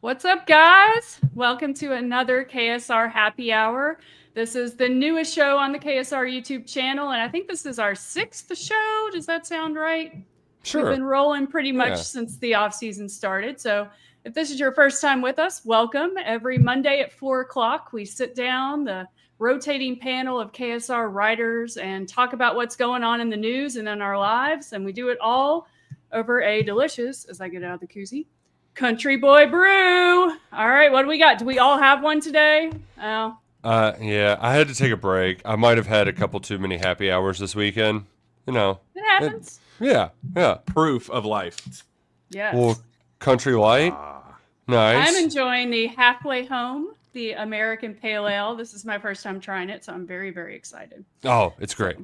What's up, guys? Welcome to another KSR Happy Hour. This is the newest show on the KSR YouTube channel, and I think this is our sixth show. Does that sound right? We've Sure. been rolling pretty much Yeah. since the off season started. So if this is your first time with us, welcome. Every Monday at 4 o'clock, we sit down, the rotating panel of KSR writers, and talk about what's going on in the news and in our lives. And we do it all over a delicious, as I get out of the koozie, Country Boy Brew. All right, what do we got? Do we all have one today? Oh, Yeah, I had to take a break. I might have had a couple too many happy hours this weekend. You know. it It, happens. yeah. Proof of life. Yes. Well, Country Light. I'm Nice. enjoying the Halfway Home, the American Pale Ale. This is my first time trying it, so I'm very, very excited. Oh, it's great.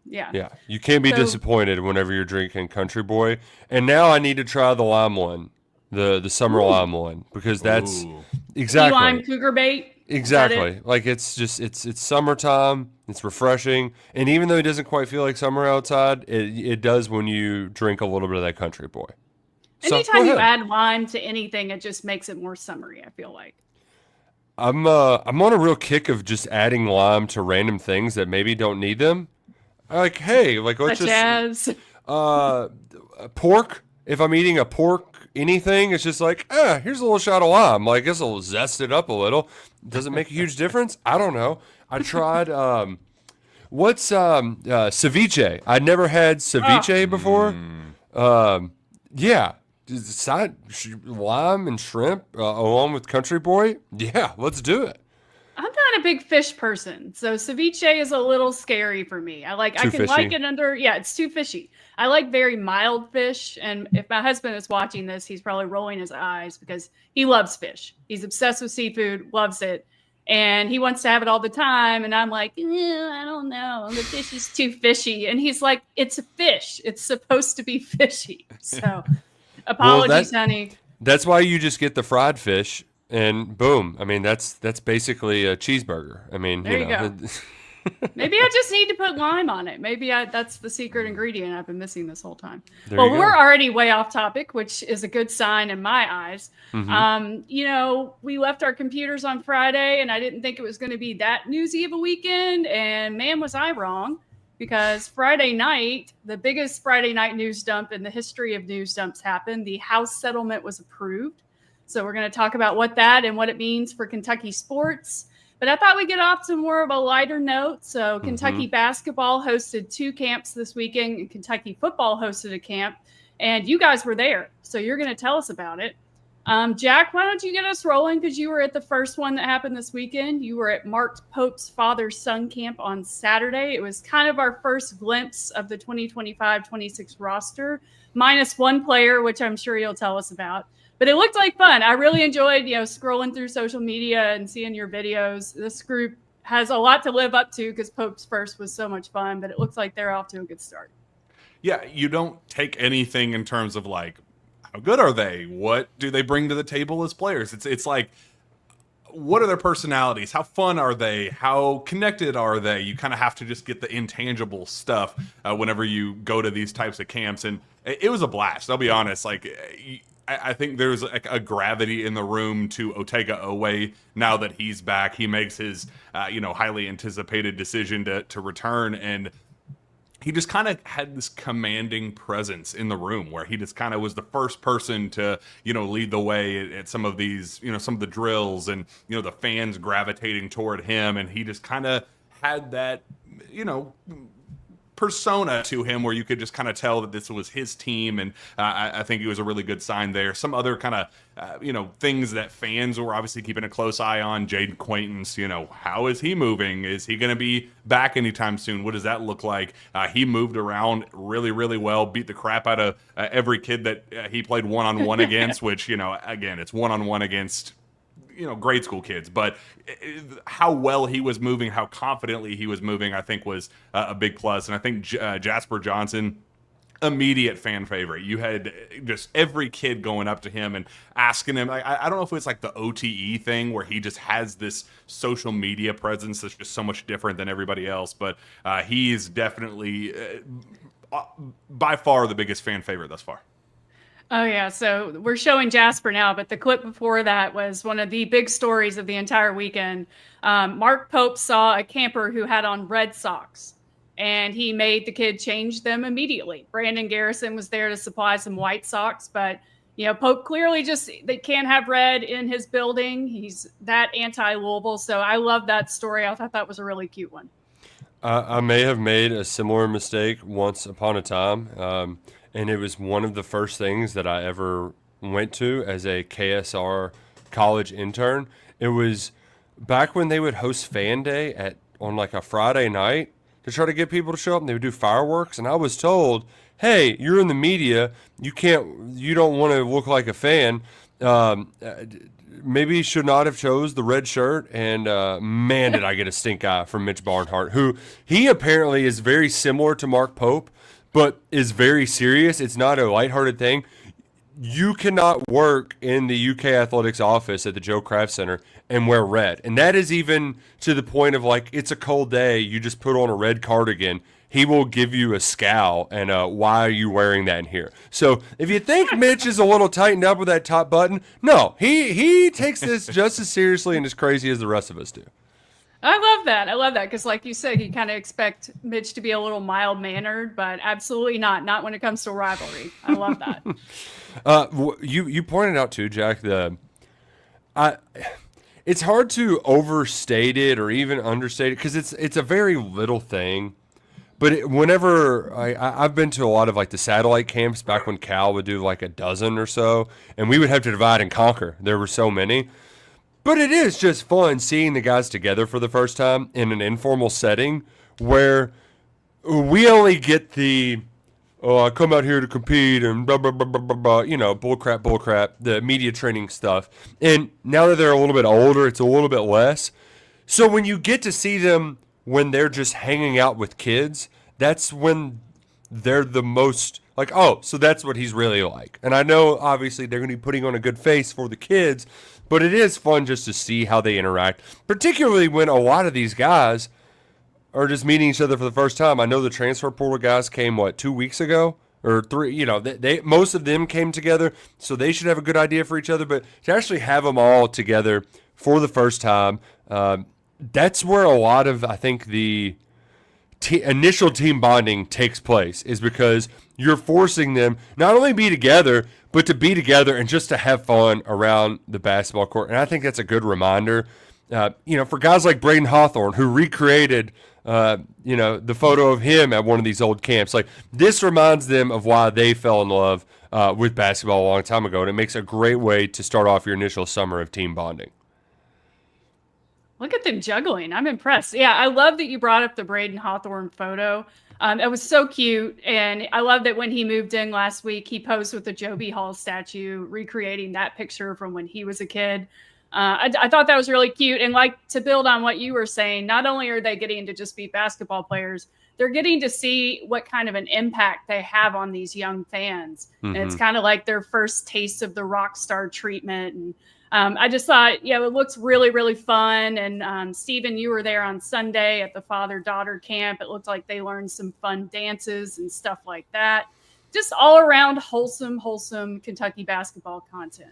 Yeah. Yeah. You can't be So- disappointed whenever you're drinking Country Boy. And now I need to try the lime one. The summer lime one, because that's Ooh. exactly. Key lime cougar bait. Exactly. Like it's summertime, it's refreshing, and even though it doesn't quite feel like summer outside, it does when you drink a little bit of that Country Boy. So, Anytime go you ahead. add lime to anything, it just makes it more summery, I feel like. I'm on a real kick of just adding lime to random things that maybe don't need them. Like, hey, like let's Such just as pork. If I'm eating a pork anything, it's just like, here's a little shot of lime. Like, this will zest it up a little. Does it make a huge difference? I don't know. I tried what's ceviche. I'd never had ceviche before. Yeah. Lime and shrimp along with Country Boy. Yeah, let's do it. I'm not a big fish person, so ceviche is a little scary for me. I Too can like fishy. it under, yeah, it's too fishy. I like very mild fish, and if my husband is watching this, he's probably rolling his eyes because he loves fish. He's obsessed with seafood, loves it, and he wants to have it all the time. And I'm like, I don't know, the fish is too fishy, and he's like, it's a fish. It's supposed to be fishy. So, Well, apologies, honey. that's why you just get the fried fish and boom. I mean, that's basically a cheeseburger. I mean, There you go. go. Maybe I just need to put lime on it. That's the secret ingredient I've been missing this whole time. There Well, you go. we're already way off topic, which is a good sign in my eyes. Mm-hmm. We left our computers on Friday, and I didn't think it was going to be that newsy of a weekend. And man, was I wrong, because Friday night, the biggest Friday night news dump in the history of news dumps happened. The House settlement was approved. So we're going to talk about what that and what it means for Kentucky sports. But I thought we'd get off to more of a lighter note. So Kentucky basketball hosted 2 camps this weekend, and Kentucky football hosted a camp. And you guys were there, so you're going to tell us about it. Jack, why don't you get us rolling, because you were at the first one that happened this weekend. You were at Mark Pope's father-son camp on Saturday. It was kind of our first glimpse of the 2025-26 roster, minus one player, which I'm sure you'll tell us about. But it looked like fun. I really enjoyed, scrolling through social media and seeing your videos. This group has a lot to live up to because Pope's first was so much fun, but it looks like they're off to a good start. Yeah, you don't take anything in terms of like, how good are they? What do they bring to the table as players? It's like, what are their personalities? How fun are they? How connected are they? You kind of have to just get the intangible stuff whenever you go to these types of camps. And it was a blast. I'll be honest. Like, I think there's a gravity in the room to Otega Owe now that he's back. He makes his, highly anticipated decision to return, and he just kind of had this commanding presence in the room where he just kind of was the first person to, lead the way at some of these, some of the drills, and, the fans gravitating toward him. And he just kind of had that, persona to him where you could just kind of tell that this was his team. And I think it was a really good sign there. Some other kind of, things that fans were obviously keeping a close eye on. Jaden Quaintance, how is he moving? Is he going to be back anytime soon? What does that look like? He moved around really, really well, beat the crap out of every kid that he played one-on-one against, which, again, it's one-on-one against grade school kids, but how well he was moving, how confidently he was moving, I think was a big plus. And I think Jasper Johnson, immediate fan favorite. You had just every kid going up to him and asking him. I don't know if it's like the OTE thing where he just has this social media presence that's just so much different than everybody else, but he's definitely by far the biggest fan favorite thus far. Oh, yeah. So we're showing Jasper now, but the clip before that was one of the big stories of the entire weekend. Mark Pope saw a camper who had on red socks, and he made the kid change them immediately. Brandon Garrison was there to supply some white socks, but Pope clearly they can't have red in his building. He's that anti-Louisville. So I love that story. I thought that was a really cute one. I may have made a similar mistake once upon a time, and it was one of the first things that I ever went to as a KSR college intern. It was back when they would host Fan Day on like a Friday night to try to get people to show up, and they would do fireworks. And I was told, "Hey, you're in the media. You don't want to look like a fan. Maybe should not have chose the red shirt." And man, did I get a stink eye from Mitch Barnhart, who he apparently is very similar to Mark Pope, but is very serious. It's not a lighthearted thing. You cannot work in the UK Athletics office at the Joe Kraft Center and wear red. And that is even to the point of like, it's a cold day, you just put on a red cardigan. He will give you a scowl and why are you wearing that in here? So if you think Mitch is a little tightened up with that top button, no, he takes this just as seriously and as crazy as the rest of us do. I love that because, like you said, you kind of expect Mitch to be a little mild-mannered, but absolutely not when it comes to rivalry. I love that. You pointed out too, Jack, it's hard to overstate it or even understate it because it's a very little thing. But whenever I've been to a lot of like the satellite camps back when Cal would do like a dozen or so, and we would have to divide and conquer. There were so many. But it is just fun seeing the guys together for the first time in an informal setting where we only get the, I come out here to compete and blah, blah, blah, blah, blah, blah, bullcrap, the media training stuff. And now that they're a little bit older, it's a little bit less. So when you get to see them when they're just hanging out with kids, that's when they're the most like, oh, so that's what he's really like. And I know, obviously, they're going to be putting on a good face for the kids, but it is fun just to see how they interact, particularly when a lot of these guys are just meeting each other for the first time. I know the transfer portal guys came, 2 weeks ago? Or 3, they most of them came together, so they should have a good idea for each other. But to actually have them all together for the first time, that's where a lot of, I think, the initial team bonding takes place, is because you're forcing them not only be together, but to be together and just to have fun around the basketball court. And I think that's a good reminder, for guys like Braden Hawthorne, who recreated, the photo of him at one of these old camps. Like, this reminds them of why they fell in love with basketball a long time ago. And it makes a great way to start off your initial summer of team bonding. Look at them juggling. I'm impressed. Yeah, I love that you brought up the Braden Hawthorne photo. It was so cute. And I love that when he moved in last week, he posed with the Joby Hall statue, recreating that picture from when he was a kid. I thought that was really cute. And like, to build on what you were saying, not only are they getting to just be basketball players, they're getting to see what kind of an impact they have on these young fans. Mm-hmm. And it's kind of like their first taste of the rock star treatment. And I just thought, it looks really, really fun. And Stephen, you were there on Sunday at the father-daughter camp. It looked like they learned some fun dances and stuff like that. Just all around wholesome Kentucky basketball content.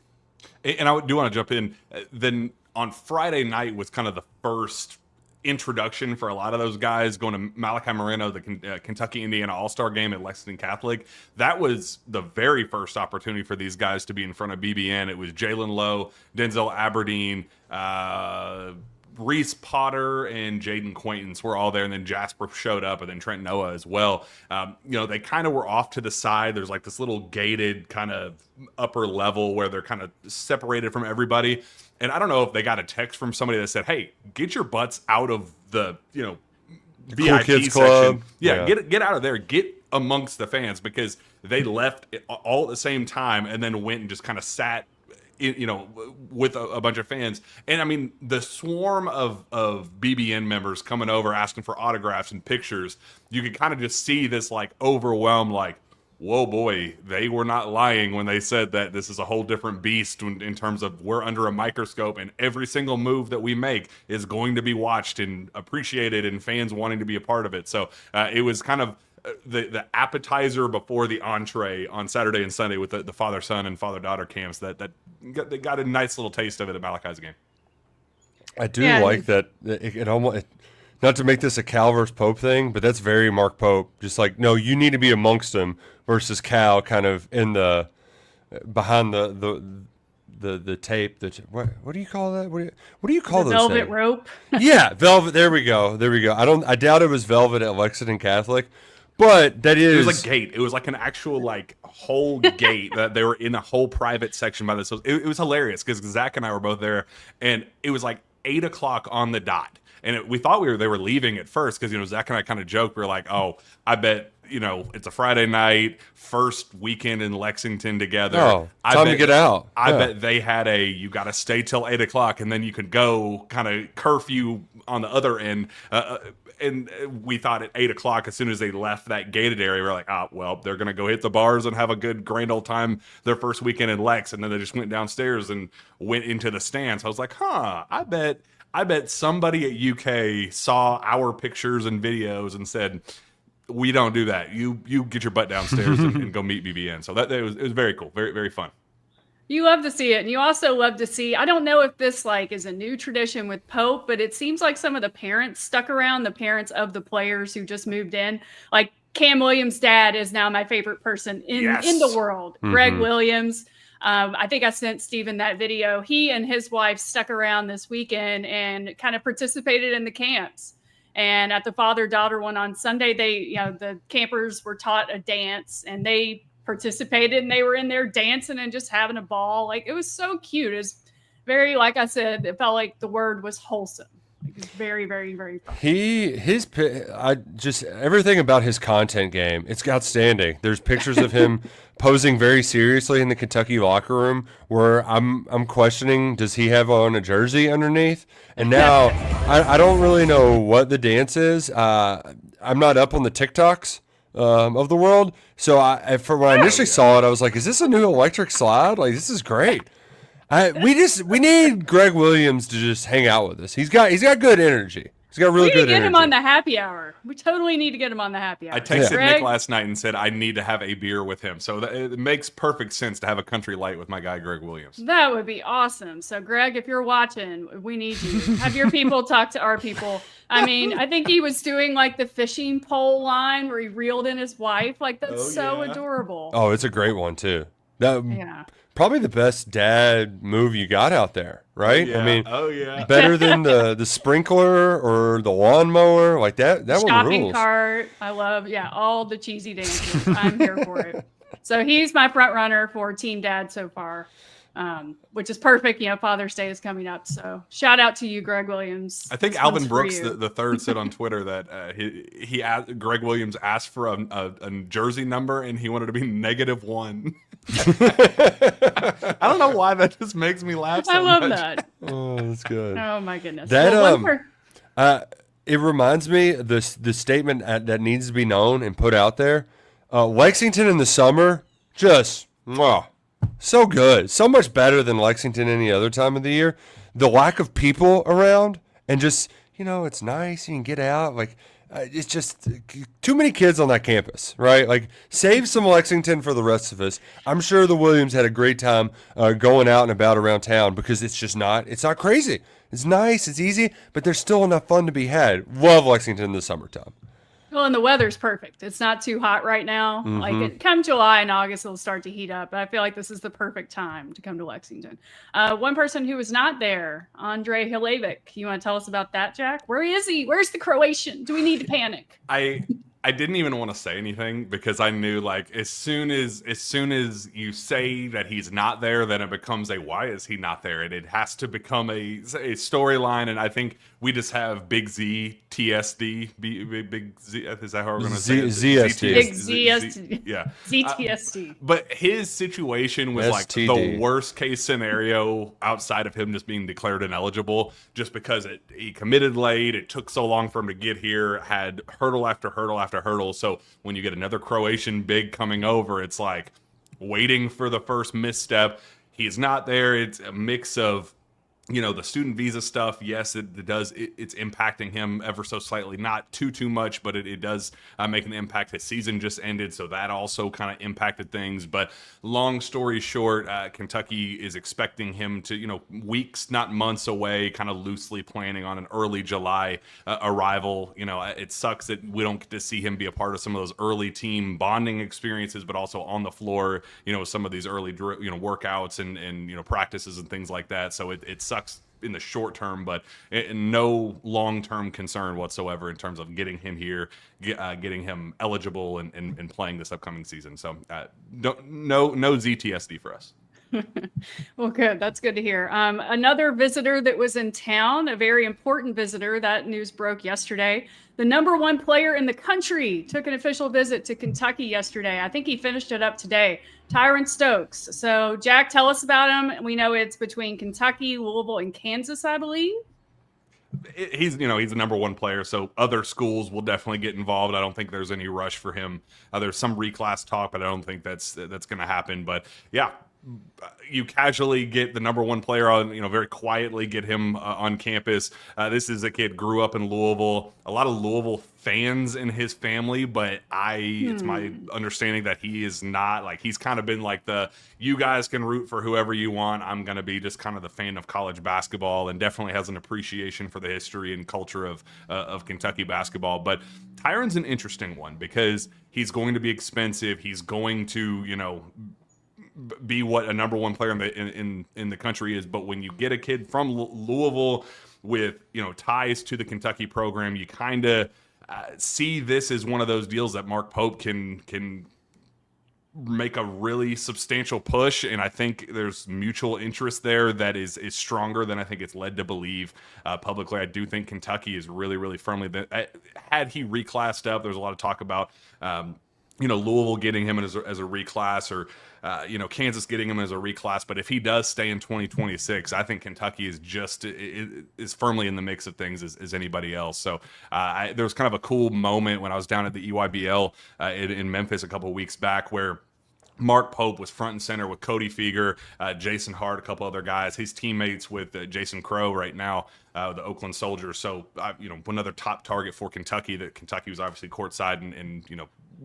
And I do want to jump in. Then on Friday night was kind of the first introduction for a lot of those guys, going to Malachi Mareno, the Kentucky-Indiana All-Star game at Lexington Catholic. That was the very first opportunity for these guys to be in front of BBN. It was Jalen Lowe, Denzel Aberdeen, Reese Potter, and Jaden Quaintance were all there, and then Jasper showed up, and then Trent Noah as well. They kind of were off to the side. There's like this little gated kind of upper level where they're kind of separated from everybody. And I don't know if they got a text from somebody that said, "Hey, get your butts out of the VIP cool kids section. Club. Yeah, get out of there. Get amongst the fans," because they left all at the same time and then went and just kind of sat with a bunch of fans. And I mean, the swarm of BBN members coming over asking for autographs and pictures, you could kind of just see this like overwhelm, like, whoa, boy, they were not lying when they said that this is a whole different beast in terms of we're under a microscope and every single move that we make is going to be watched and appreciated and fans wanting to be a part of it. So it was kind of the appetizer before the entree on Saturday and Sunday with the father-son and father-daughter camps they got a nice little taste of it at Malachi's game. I do like that. It almost, not to make this a Cal versus Pope thing, but that's very Mark Pope. Just like, no, you need to be amongst them versus Cal kind of in the behind the tape. What do you call that? What do you call those velvet things? rope? Yeah, velvet. There we go. I doubt it was velvet at Lexington Catholic, but that is. It was like gate. It was like an actual like whole gate that they were in a whole private section by themselves. It was hilarious because Zach and I were both there, and it was like 8 o'clock on the dot. And we thought they were leaving at first because, Zach and I kind of joked. We were like, oh, I bet, it's a Friday night, first weekend in Lexington together. Oh, time to get out. I bet they had you got to stay till 8 o'clock and then you could go kind of curfew on the other end. And we thought at 8 o'clock, as soon as they left that gated area, we were like, well, they're going to go hit the bars and have a good grand old time their first weekend in Lex. And then they just went downstairs and went into the stands. I was like, I bet somebody at UK saw our pictures and videos and said, we don't do that. You get your butt downstairs and go meet BBN. So it was very cool. Very, very fun. You love to see it. And you also love to see, I don't know if this is a new tradition with Pope, but it seems like some of the parents stuck around, the parents of the players who just moved in. Like Cam Williams' dad is now my favorite person in the world. Mm-hmm. Greg Williams. I think I sent Steven that video. He and his wife stuck around this weekend and kind of participated in the camps. And at the father-daughter one on Sunday, the campers were taught a dance and they participated and they were in there dancing and just having a ball. Like, it was so cute. It was very, like I said, it felt like the word was wholesome. Like, it's very, very, very fun. Everything about his content game, it's outstanding. There's pictures of him posing very seriously in the Kentucky locker room where I'm questioning, does he have on a jersey underneath? And now I don't really know what the dance is. I'm not up on the TikToks of the world. So when I initially saw it, I was like, is this a new electric slide? Like, this is great. We need Greg Williams to just hang out with us. He's got good energy. He's got really good energy. We need to get him on the happy hour. We totally need to get him on the happy hour. I texted Nick last night and said I need to have a beer with him. So it makes perfect sense to have a country light with my guy Greg Williams. That would be awesome. So Greg, if you're watching, we need you. Have your people talk to our people. I mean, I think he was doing like the fishing pole line where he reeled in his wife. Like, that's so adorable. Oh, it's a great one too. Probably the best dad move you got out there, right? Yeah. I mean, better than the sprinkler or the lawnmower, like that one rules. Shopping cart, I love, all the cheesy dances. I'm here for it. So he's my front runner for Team Dad so far, which is perfect. Father's Day is coming up, so shout out to you, Greg Williams. I think Alvin Brooks, the third, said on Twitter that Greg Williams asked for a jersey number and he wanted to be -1. I don't know why that just makes me laugh so much. I love that. Oh, that's good. Oh my goodness. It reminds me the statement that needs to be known and put out there. Lexington in the summer, just so good, so much better than Lexington any other time of the year. The lack of people around and just it's nice. You can get out like. It's just too many kids on that campus, right? Like, save some Lexington for the rest of us. I'm sure the Williams had a great time going out and about around town because it's not crazy. It's nice, it's easy, but there's still enough fun to be had. Love Lexington in the summertime. Well, and the weather's perfect. It's not too hot right now. Mm-hmm. Like, come July and August, it'll start to heat up. But I feel like this is the perfect time to come to Lexington. One person who was not there, Andre Hilevic. You want to tell us about that, Jack? Where is he? Where's the Croatian? Do we need to panic? I didn't even want to say anything because I knew, like, as soon as you say that he's not there, then it becomes why is he not there? And it has to become a storyline. And I think we just have Big ZTSD, Big Z. Is that how we're going to say it? ZSD. Big ZSD. Yeah. ZTSD. But his situation was like the worst case scenario outside of him just being declared ineligible, just because he committed late. It took so long for him to get here. Had hurdle after hurdle after hurdle. So when you get another Croatian big coming over, it's like waiting for the first misstep. He's not there. It's a mix of the student visa stuff, yes, it does. It's impacting him ever so slightly, not too much, but it does make an impact. His season just ended, so that also kind of impacted things. But long story short, Kentucky is expecting him to, weeks, not months away, kind of loosely planning on an early July arrival. It sucks that we don't get to see him be a part of some of those early team bonding experiences, but also on the floor, some of these early, workouts and practices and things like that. So it sucks in the short term, but no long-term concern whatsoever in terms of getting him here, getting him eligible and playing this upcoming season. So no ZTSD for us. Well, good. That's good to hear. Another visitor that was in town, a very important visitor, that news broke yesterday. The number one player in the country took an official visit to Kentucky yesterday. I think he finished it up today. Tyran Stokes. So, Jack, tell us about him. We know it's between Kentucky, Louisville, and Kansas, I believe. He's the number one player, so other schools will definitely get involved. I don't think there's any rush for him. There's some reclass talk, but I don't think that's going to happen. But yeah, you casually get the number one player on, very quietly get him on campus. This is a kid grew up in Louisville. A lot of Louisville fans in his family, but it's my understanding that he is not, like, he's kind of been like you guys can root for whoever you want. I'm going to be just kind of the fan of college basketball, and definitely has an appreciation for the history and culture of Kentucky basketball. But Tyron's an interesting one because he's going to be expensive. He's going to, be what a number one player in the country is. But when you get a kid from Louisville with ties to the Kentucky program, you kind of see this as one of those deals that Mark Pope can make a really substantial push, and I think there's mutual interest there that is stronger than I think it's led to believe publicly. I do think Kentucky is really, really firmly had he reclassed up. There's a lot of talk about Louisville getting him as a reclass, or Kansas getting him as a reclass. But if he does stay in 2026, I think Kentucky is just is firmly in the mix of things as anybody else. So there was kind of a cool moment when I was down at the EYBL in Memphis a couple of weeks back, where Mark Pope was front and center with Cody Feger, Jason Hart, a couple other guys. He's teammates with Jason Crow right now, the Oakland Soldiers. So, another top target for Kentucky, that Kentucky was obviously courtside and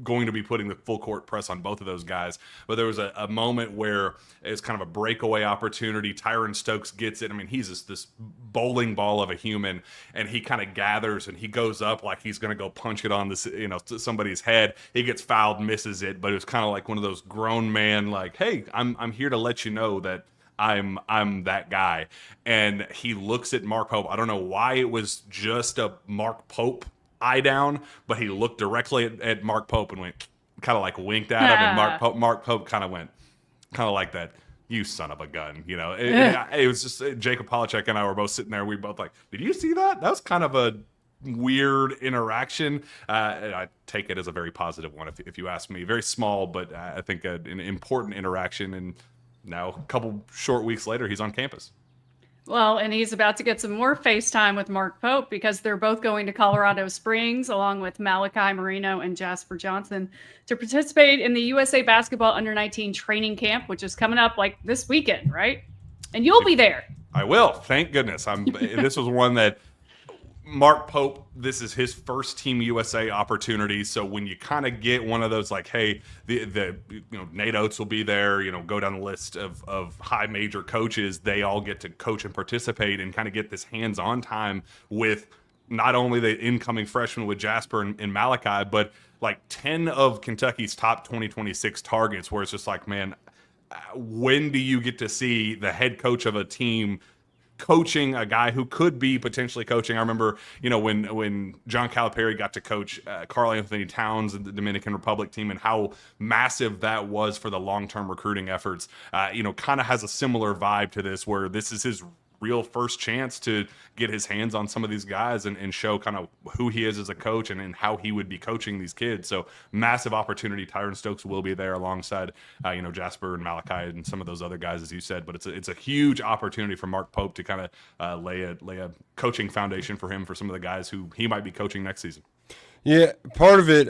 going to be putting the full court press on both of those guys. But there was a moment where it's kind of a breakaway opportunity. Tyran Stokes gets it. I mean, he's this bowling ball of a human, and he kind of gathers and he goes up like he's going to go punch it on this, somebody's head. He gets fouled, misses it, but it was kind of like one of those grown man, like, hey, I'm here to let you know that I'm that guy. And he looks at Mark Pope. I don't know why it was just a Mark Pope eye down, but he looked directly at Mark Pope and went, kind of like winked at him, and Mark Pope kind of went, kind of like that, you son of a gun, it was just Jacob Polachek and I were both sitting there. We both like, did you see that? That was kind of a weird interaction. And I take it as a very positive one, if you ask me. Very small, but I think an important interaction. And now a couple short weeks later, he's on campus. Well, and he's about to get some more FaceTime with Mark Pope, because they're both going to Colorado Springs along with Malachi Mareno and Jasper Johnson to participate in the USA Basketball Under-19 training camp, which is coming up like this weekend, right? And you'll be there. I will. Thank goodness. This was one that Mark Pope, this is his first Team USA opportunity. So when you kind of get one of those, like, hey, Nate Oates will be there, go down the list of high major coaches, they all get to coach and participate and kind of get this hands-on time with not only the incoming freshmen with Jasper and Malachi, but like 10 of Kentucky's top 2026 targets, where it's just like, man, when do you get to see the head coach of a team coaching a guy who could be potentially coaching? I remember, when John Calipari got to coach Karl Anthony Towns and the Dominican Republic team, and how massive that was for the long-term recruiting efforts. Kind of has a similar vibe to this, where this is his real first chance to get his hands on some of these guys and show kind of who he is as a coach and how he would be coaching these kids. So massive opportunity. Tyran Stokes will be there alongside, Jasper and Malachi and some of those other guys, as you said. But it's a huge opportunity for Mark Pope to kind of lay a coaching foundation for him, for some of the guys who he might be coaching next season. Yeah, part of it,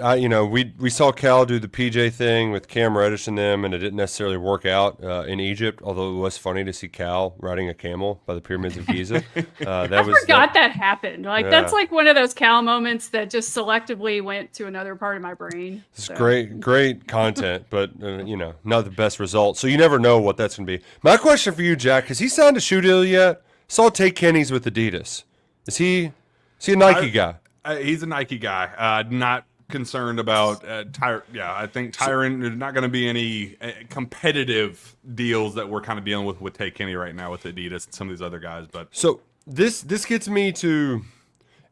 we saw Cal do the PJ thing with Cam Reddish and them, and it didn't necessarily work out in Egypt, although it was funny to see Cal riding a camel by the pyramids of Giza. I forgot that happened. That's like one of those Cal moments that just selectively went to another part of my brain. It's great content, but, not the best result. So you never know what that's going to be. My question for you, Jack, has he signed a shoe deal yet? Saw Tate Kenny's with Adidas. Is he a Nike guy? He's a Nike guy. Not concerned about Tyran. Yeah, I think Tyran. There's not going to be any competitive deals that we're kind of dealing with Tate Kenny right now with Adidas and some of these other guys. But so this gets me to.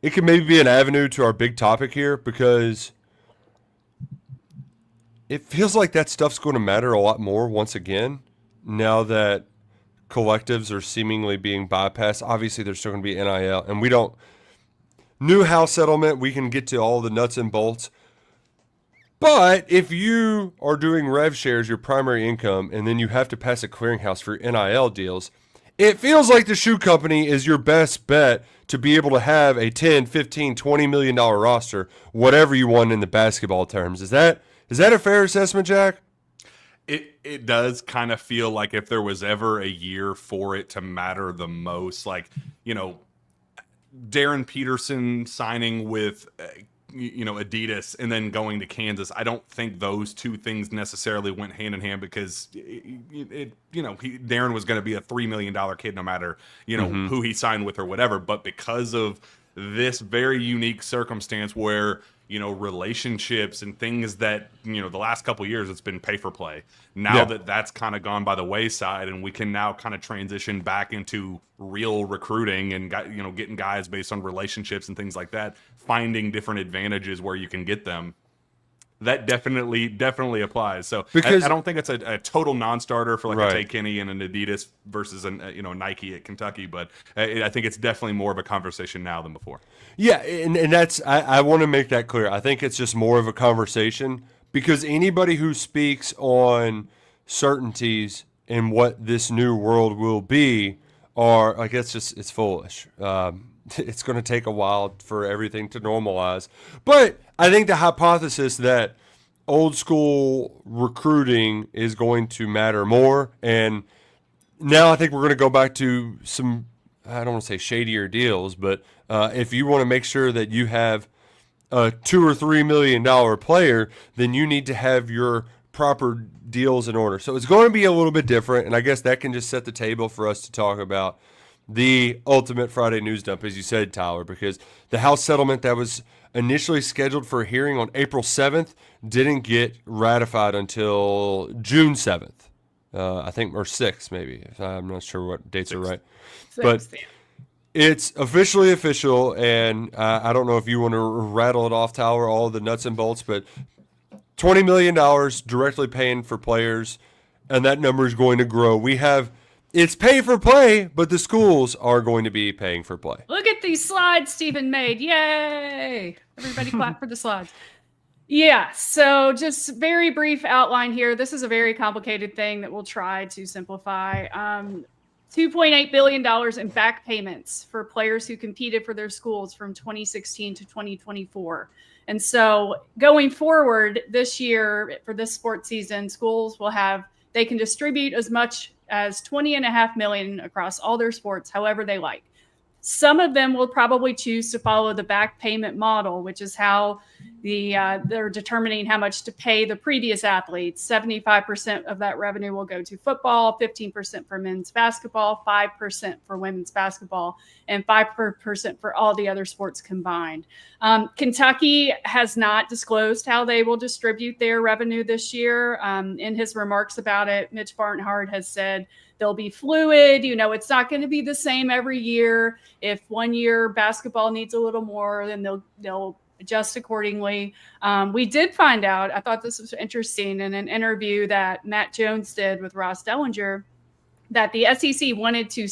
It could maybe be an avenue to our big topic here because it feels like that stuff's going to matter a lot more once again now that collectives are seemingly being bypassed. Obviously, there's still going to be NIL, and we don't. New house settlement, we can get to all the nuts and bolts. But if you are doing rev shares, your primary income, and then you have to pass a clearinghouse for NIL deals, it feels like the shoe company is your best bet to be able to have a 10, 15, $20 million roster, whatever you want in the basketball terms. Is that a fair assessment, Jack? It does kind of feel like if there was ever a year for it to matter the most, like, Darren Peterson signing with, Adidas and then going to Kansas. I don't think those two things necessarily went hand in hand because Darren was going to be a $3 million kid no matter, who he signed with or whatever. But because of this very unique circumstance where, relationships and things that, the last couple of years, it's been pay for play. Now that's kind of gone by the wayside and we can now kind of transition back into real recruiting and, getting guys based on relationships and things like that, finding different advantages where you can get them. That definitely applies. So because I don't think it's a total non-starter for a Tate Kenny and an Adidas versus a Nike at Kentucky, but I think it's definitely more of a conversation now than before. Yeah, and that's I want to make that clear. I think it's just more of a conversation because anybody who speaks on certainties and what this new world will be it's foolish. It's going to take a while for everything to normalize. But I think the hypothesis that old school recruiting is going to matter more. And now I think we're going to go back to some, I don't want to say shadier deals, but if you want to make sure that you have a $2 or $3 million player, then you need to have your proper deals in order. So it's going to be a little bit different. And I guess that can just set the table for us to talk about the ultimate Friday news dump, as you said, Tyler, because the House settlement that was initially scheduled for a hearing on April 7th didn't get ratified until June 7th, I think, or 6th maybe. I'm not sure what dates are right. But it's officially official, and I don't know if you want to rattle it off, Tyler, all the nuts and bolts, but $20 million directly paying for players, and that number is going to grow. It's pay for play, but the schools are going to be paying for play. Look at these slides Stephen made. Yay! Everybody clap for the slides. Yeah, so just very brief outline here. This is a very complicated thing that we'll try to simplify. $2.8 billion in back payments for players who competed for their schools from 2016 to 2024. And so going forward this year for this sports season, schools they can distribute as much as $20.5 million across all their sports, however they like. Some of them will probably choose to follow the back payment model, which is how they're determining how much to pay the previous athletes. 75% of that revenue will go to football, 15% for men's basketball, 5% for women's basketball, and 5% for all the other sports combined. Kentucky has not disclosed how they will distribute their revenue this year. In his remarks about it, Mitch Barnhart has said they'll be fluid. It's not going to be the same every year. If one year basketball needs a little more, then they'll adjust accordingly. We did find out, I thought this was interesting, in an interview that Matt Jones did with Ross Dellinger, that the SEC wanted to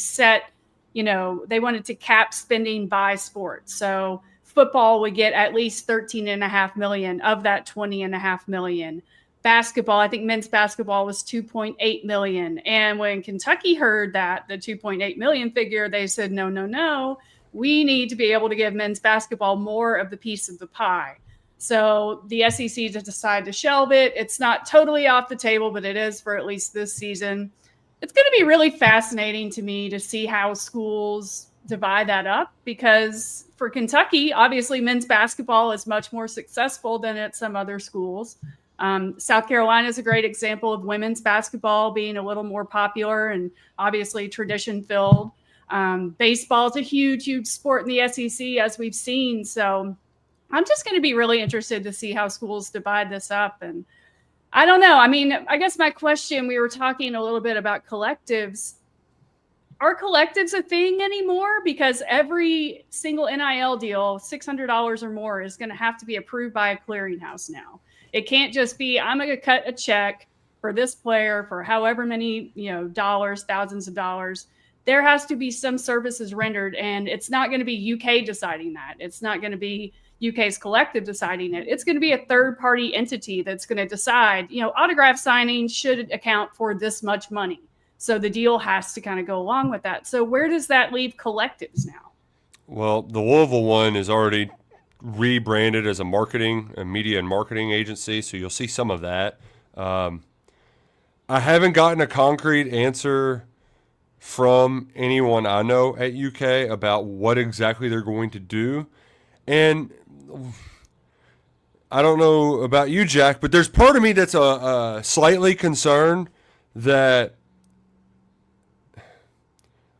they wanted to cap spending by sport. So football would get at least $13.5 million of that $20.5 million. Basketball, I think men's basketball was $2.8 million. And when Kentucky heard that, the $2.8 million figure, they said, no. we need to be able to give men's basketball more of the piece of the pie. So the SEC just decided to shelve it. It's not totally off the table, but it is for at least this season. It's going to be really fascinating to me to see how schools divide that up, because for Kentucky, obviously men's basketball is much more successful than at some other schools. South Carolina is a great example of women's basketball being a little more popular and obviously tradition filled. Baseball is a huge sport in the SEC, as we've seen. So I'm just going to be really interested to see how schools divide this up. And I don't know. I mean, I guess my question, we were talking a little bit about collectives. Are collectives a thing anymore? Because every single NIL deal, $600 or more, is going to have to be approved by a clearinghouse now. It can't just be, I'm going to cut a check for this player for however many, dollars, thousands of dollars. There has to be some services rendered, and it's not going to be UK deciding that. It's not going to be UK's collective deciding it. It's going to be a third-party entity that's going to decide, autograph signing should account for this much money. So the deal has to kind of go along with that. So where does that leave collectives now? Well, the Louisville one is already rebranded as a media and marketing agency, so you'll see some of that. I haven't gotten a concrete answer from anyone I know at UK about what exactly they're going to do. And I don't know about you, Jack, but there's part of me that's slightly concerned that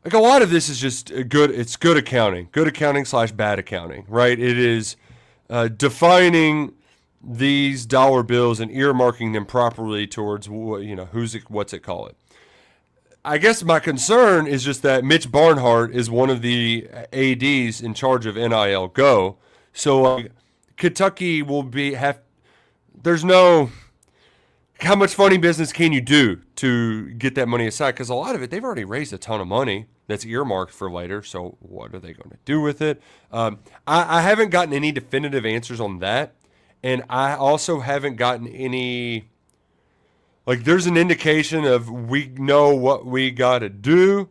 like a lot of this is just it's good accounting / bad accounting, right? It is defining these dollar bills and earmarking them properly towards, what's it call it? I guess my concern is just that Mitch Barnhart is one of the ADs in charge of NIL Go. So Kentucky will there's no, how much funny business can you do to get that money aside? Because a lot of it, they've already raised a ton of money that's earmarked for later. So what are they going to do with it? I haven't gotten any definitive answers on that. And I also haven't gotten any, there's an indication of we know what we got to do.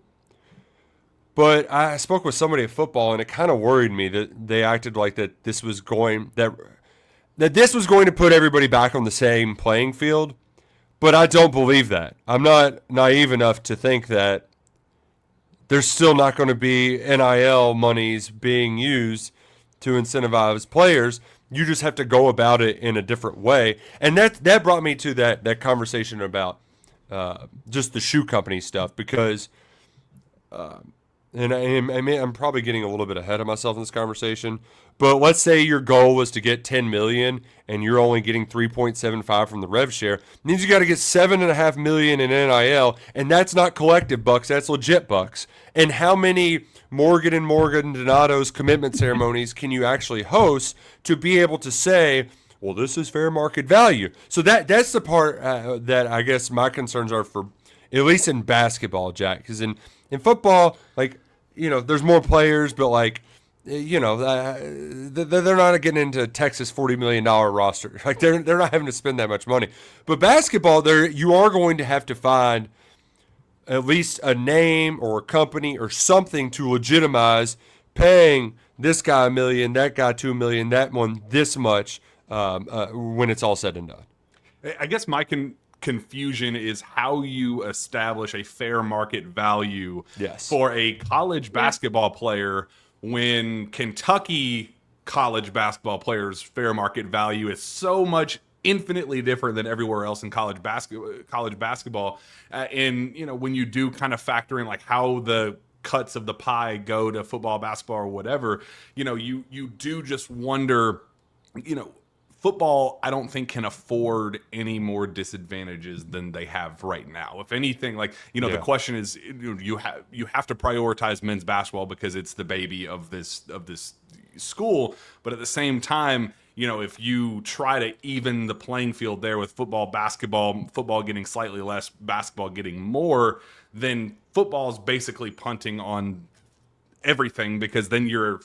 But I spoke with somebody at football, and it kind of worried me that they acted like that this was going to put everybody back on the same playing field. But I don't believe that. I'm not naive enough to think that there's still not going to be NIL monies being used to incentivize players. You just have to go about it in a different way. And that brought me to that conversation about just the shoe company stuff, because and I'm probably getting a little bit ahead of myself in this conversation, but let's say your goal was to get $10 million and you're only getting 3.75 from the rev share. It means you got to get $7.5 million in NIL, and that's not collective bucks, that's legit bucks. And how many Morgan and Morgan Donato's commitment ceremonies can you actually host to be able to say, well, this is fair market value? So that's the part that I guess my concerns are for, at least in basketball, Jack, because in football, there's more players, but they're not getting into Texas $40 million roster. They're not having to spend that much money. But basketball, you are going to have to find at least a name or a company or something to legitimize paying this guy $1 million, that guy $2 million, that one this much when it's all said and done. I guess my confusion is how you establish a fair market value for a college basketball player when Kentucky college basketball players' fair market value is so much infinitely different than everywhere else in college basketball. And when you do kind of factor in how the cuts of the pie go to football, basketball, or whatever, you do just wonder, football, I don't think, can afford any more disadvantages than they have right now. If anything, the question is, you have to prioritize men's basketball because it's the baby of this school. But at the same time, if you try to even the playing field there with football getting slightly less, basketball getting more, then football is basically punting on everything, because then you're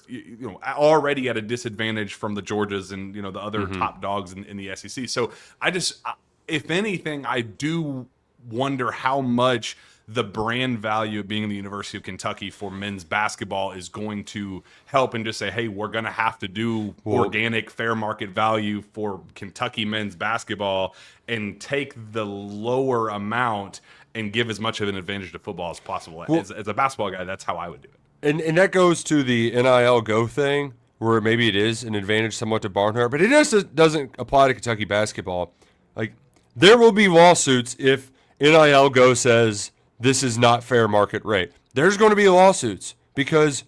already at a disadvantage from the Georgias and the other top dogs in the SEC. So if anything, I do wonder how much the brand value of being in the University of Kentucky for men's basketball is going to help and just say, hey, we're going to have to do organic fair market value for Kentucky men's basketball and take the lower amount and give as much of an advantage to football as possible. As a basketball guy, that's how I would do it. And that goes to the NIL Go thing, where maybe it is an advantage somewhat to Barnhart, but it just doesn't apply to Kentucky basketball. Like, there will be lawsuits if NIL Go says this is not fair market rate. There's going to be lawsuits because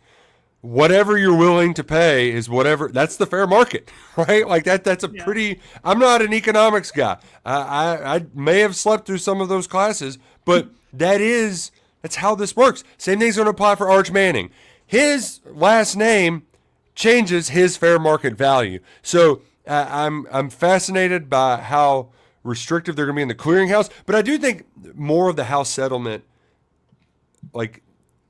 whatever you're willing to pay is whatever. That's the fair market, right? Like that's a pretty. I'm not an economics guy. I may have slept through some of those classes, but that's how this works. Same thing's going to apply for Arch Manning. His last name changes his fair market value. So I'm fascinated by how restrictive they're going to be in the clearinghouse, but I do think more of the house settlement, like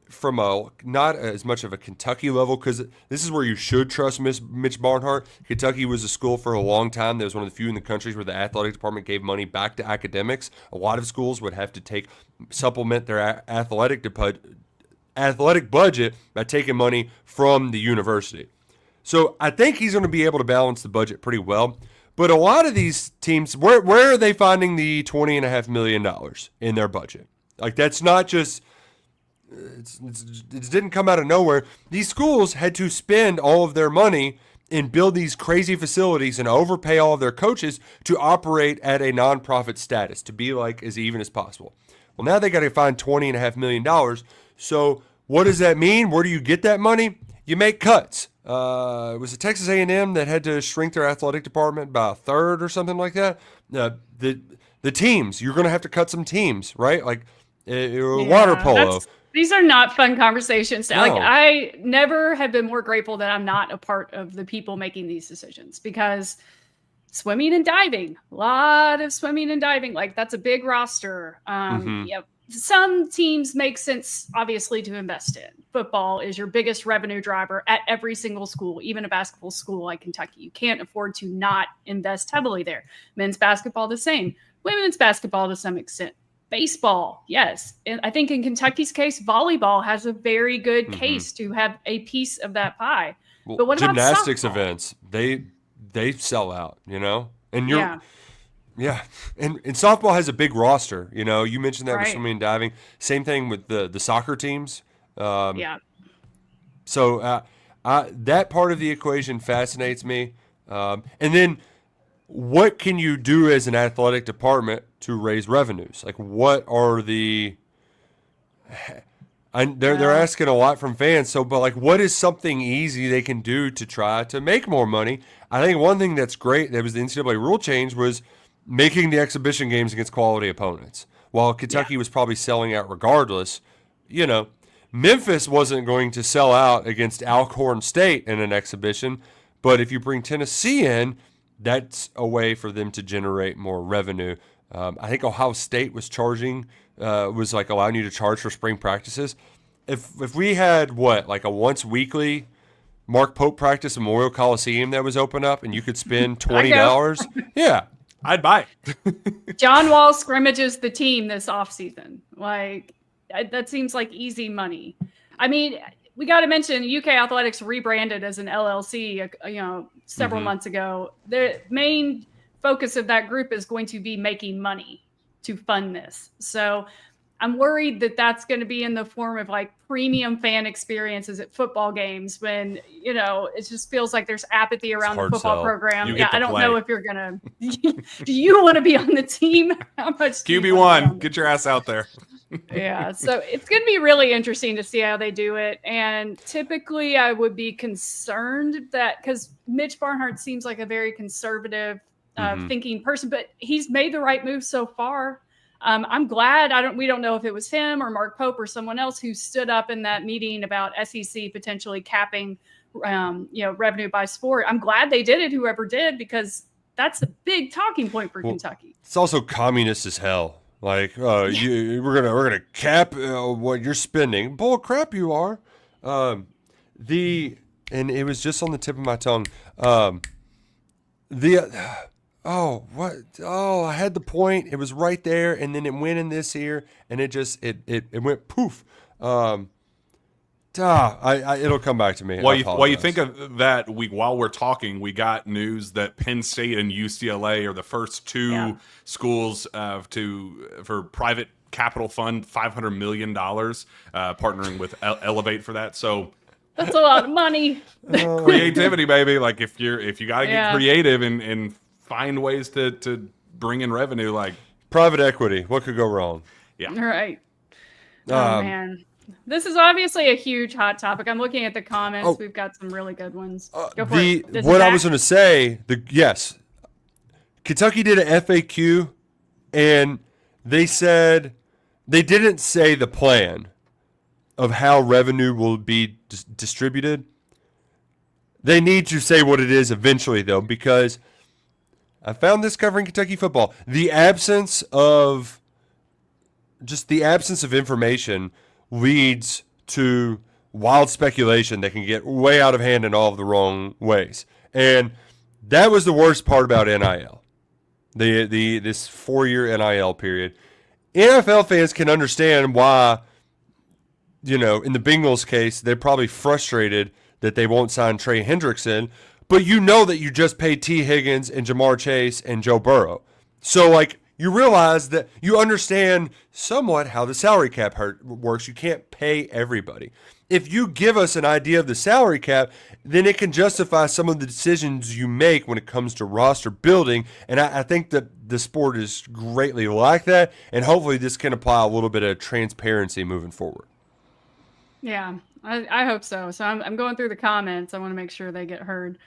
from not as much of a Kentucky level, because this is where you should trust Mitch Barnhart. Kentucky was a school for a long time that was one of the few in the countries where the athletic department gave money back to academics. A lot of schools would have to supplement their athletic budget by taking money from the university. So I think he's going to be able to balance the budget pretty well. But a lot of these teams, where are they finding the $20.5 million in their budget? Like, that's not just, it didn't come out of nowhere. These schools had to spend all of their money and build these crazy facilities and overpay all of their coaches to operate at a nonprofit status, to be like as even as possible. Well, now they got to find $20.5 million. So what does that mean? Where do you get that money? You make cuts. Was it Texas A&M that had to shrink their athletic department by a third or something like that? The teams, you're going to have to cut some teams, right? Like water polo. These are not fun conversations. No. Like, I never have been more grateful that I'm not a part of the people making these decisions, because swimming and diving, a lot of swimming and diving, like that's a big roster. Yep. Some teams make sense, obviously, to invest in. Football is your biggest revenue driver at every single school, even a basketball school like Kentucky. You can't afford to not invest heavily there. Men's basketball, the same. Women's basketball, to some extent. Baseball, yes. And I think in Kentucky's case, volleyball has a very good case to have a piece of that pie. Well, but what about gymnastics softball? events? They sell out, and you're. Yeah, and softball has a big roster. You mentioned that with swimming and diving. Same thing with the soccer teams. So that part of the equation fascinates me. And then what can you do as an athletic department to raise revenues? Like, what are they're asking a lot from fans. But like, what is something easy they can do to try to make more money? I think one thing that's great that was the NCAA rule change was making the exhibition games against quality opponents. While Kentucky was probably selling out regardless, Memphis wasn't going to sell out against Alcorn State in an exhibition. But if you bring Tennessee in, that's a way for them to generate more revenue. I think Ohio State was allowing you to charge for spring practices. If we had a once weekly Mark Pope practice at Memorial Coliseum that was open up and you could spend $20, yeah. I'd buy it. John Wall scrimmages the team this offseason. Like, that seems like easy money. I mean, we got to mention UK Athletics rebranded as an LLC, several months ago. The main focus of that group is going to be making money to fund this. So I'm worried that that's going to be in the form of like premium fan experiences at football games when, it just feels like there's apathy around the football program. I don't know if you're going to, do you want to be on the team? How much? QB1, get your ass out there. Yeah. So it's going to be really interesting to see how they do it. And typically I would be concerned that because Mitch Barnhart seems like a very conservative thinking person, but he's made the right move so far. I'm glad we don't know if it was him or Mark Pope or someone else who stood up in that meeting about SEC potentially capping, revenue by sport. I'm glad they did it, whoever did, because that's a big talking point for Kentucky. It's also communist as hell. Like, we're gonna cap what you're spending. Bull crap, you are. And it was just on the tip of my tongue. oh, what? Oh, I had the point. It was right there, and then it went in this ear, and it just it went poof. It'll come back to me. While you think of that, while we're talking, we got news that Penn State and UCLA are the first two schools for private capital fund $500 million, partnering with Elevate for that. So that's a lot of money. Creativity, baby. Like if you got to get creative and find ways to bring in revenue, like private equity. What could go wrong? Yeah. Right. Oh man. This is obviously a huge hot topic. I'm looking at the comments. We've got some really good ones. Go for it. What I was going to say, yes, Kentucky did an FAQ, and they said they didn't say the plan of how revenue will be distributed. They need to say what it is eventually, though, because I found this covering Kentucky football. The absence of information leads to wild speculation that can get way out of hand in all of the wrong ways. And that was the worst part about NIL. This 4-year NIL period. NFL fans can understand why, in the Bengals case, they're probably frustrated that they won't sign Trey Hendrickson, but you know that you just paid T. Higgins and Jamar Chase and Joe Burrow. So, you realize that you understand somewhat how the salary cap works. You can't pay everybody. If you give us an idea of the salary cap, then it can justify some of the decisions you make when it comes to roster building. And I think that the sport is greatly like that. And hopefully this can apply a little bit of transparency moving forward. Yeah, I hope so. So I'm going through the comments. I want to make sure they get heard.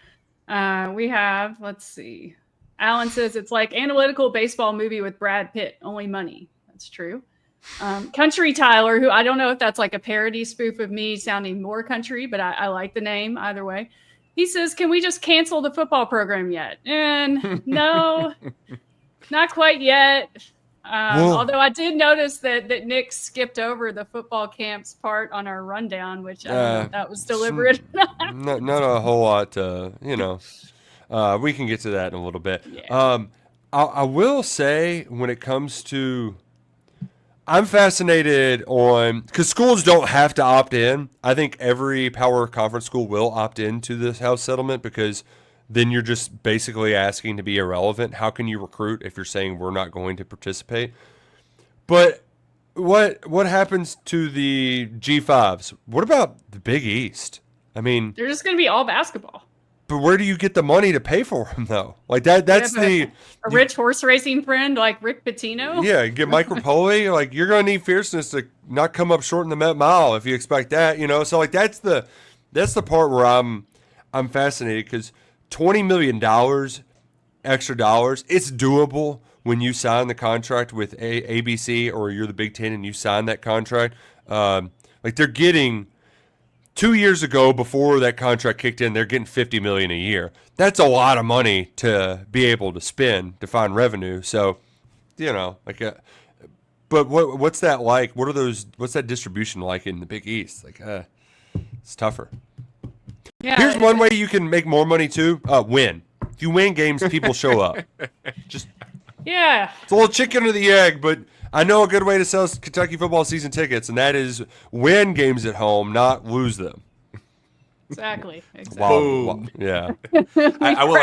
We have, let's see. Alan says it's like analytical baseball movie with Brad Pitt, only money. That's true. Country Tyler, who I don't know if that's like a parody spoof of me sounding more country, but I like the name either way. He says, can we just cancel the football program yet? And no, not quite yet. Although I did notice that Nick skipped over the football camps part on our rundown, which I don't know if that was deliberate. Not a whole lot, we can get to that in a little bit. Yeah. I will say when it comes to, I'm fascinated on, because schools don't have to opt in. I think every power conference school will opt into this house settlement because then you're just basically asking to be irrelevant. How can you recruit if you're saying we're not going to participate? But what happens to the G5s? What about the Big East? I mean, they're just going to be all basketball. But where do you get the money to pay for them, though? That's a rich horse racing friend like Rick Pitino. Yeah, get Mike Rapoli. You're going to need fierceness to not come up short in the Met Mile if you expect that, So that's the part where I'm fascinated because $20 million extra dollars, it's doable when you sign the contract with ABC or you're the Big Ten and you sign that contract. They're getting. 2 years ago, before that contract kicked in, they're getting $50 million a year. That's a lot of money to be able to spend to find revenue. So, but what's that like? What's that distribution like in the Big East? It's tougher. Yeah. Here's one way you can make more money too. Win. If you win games, people show up. It's a little chicken or the egg, but I know a good way to sell Kentucky football season tickets, and that is win games at home, not lose them. Exactly. Wow. Yeah. I will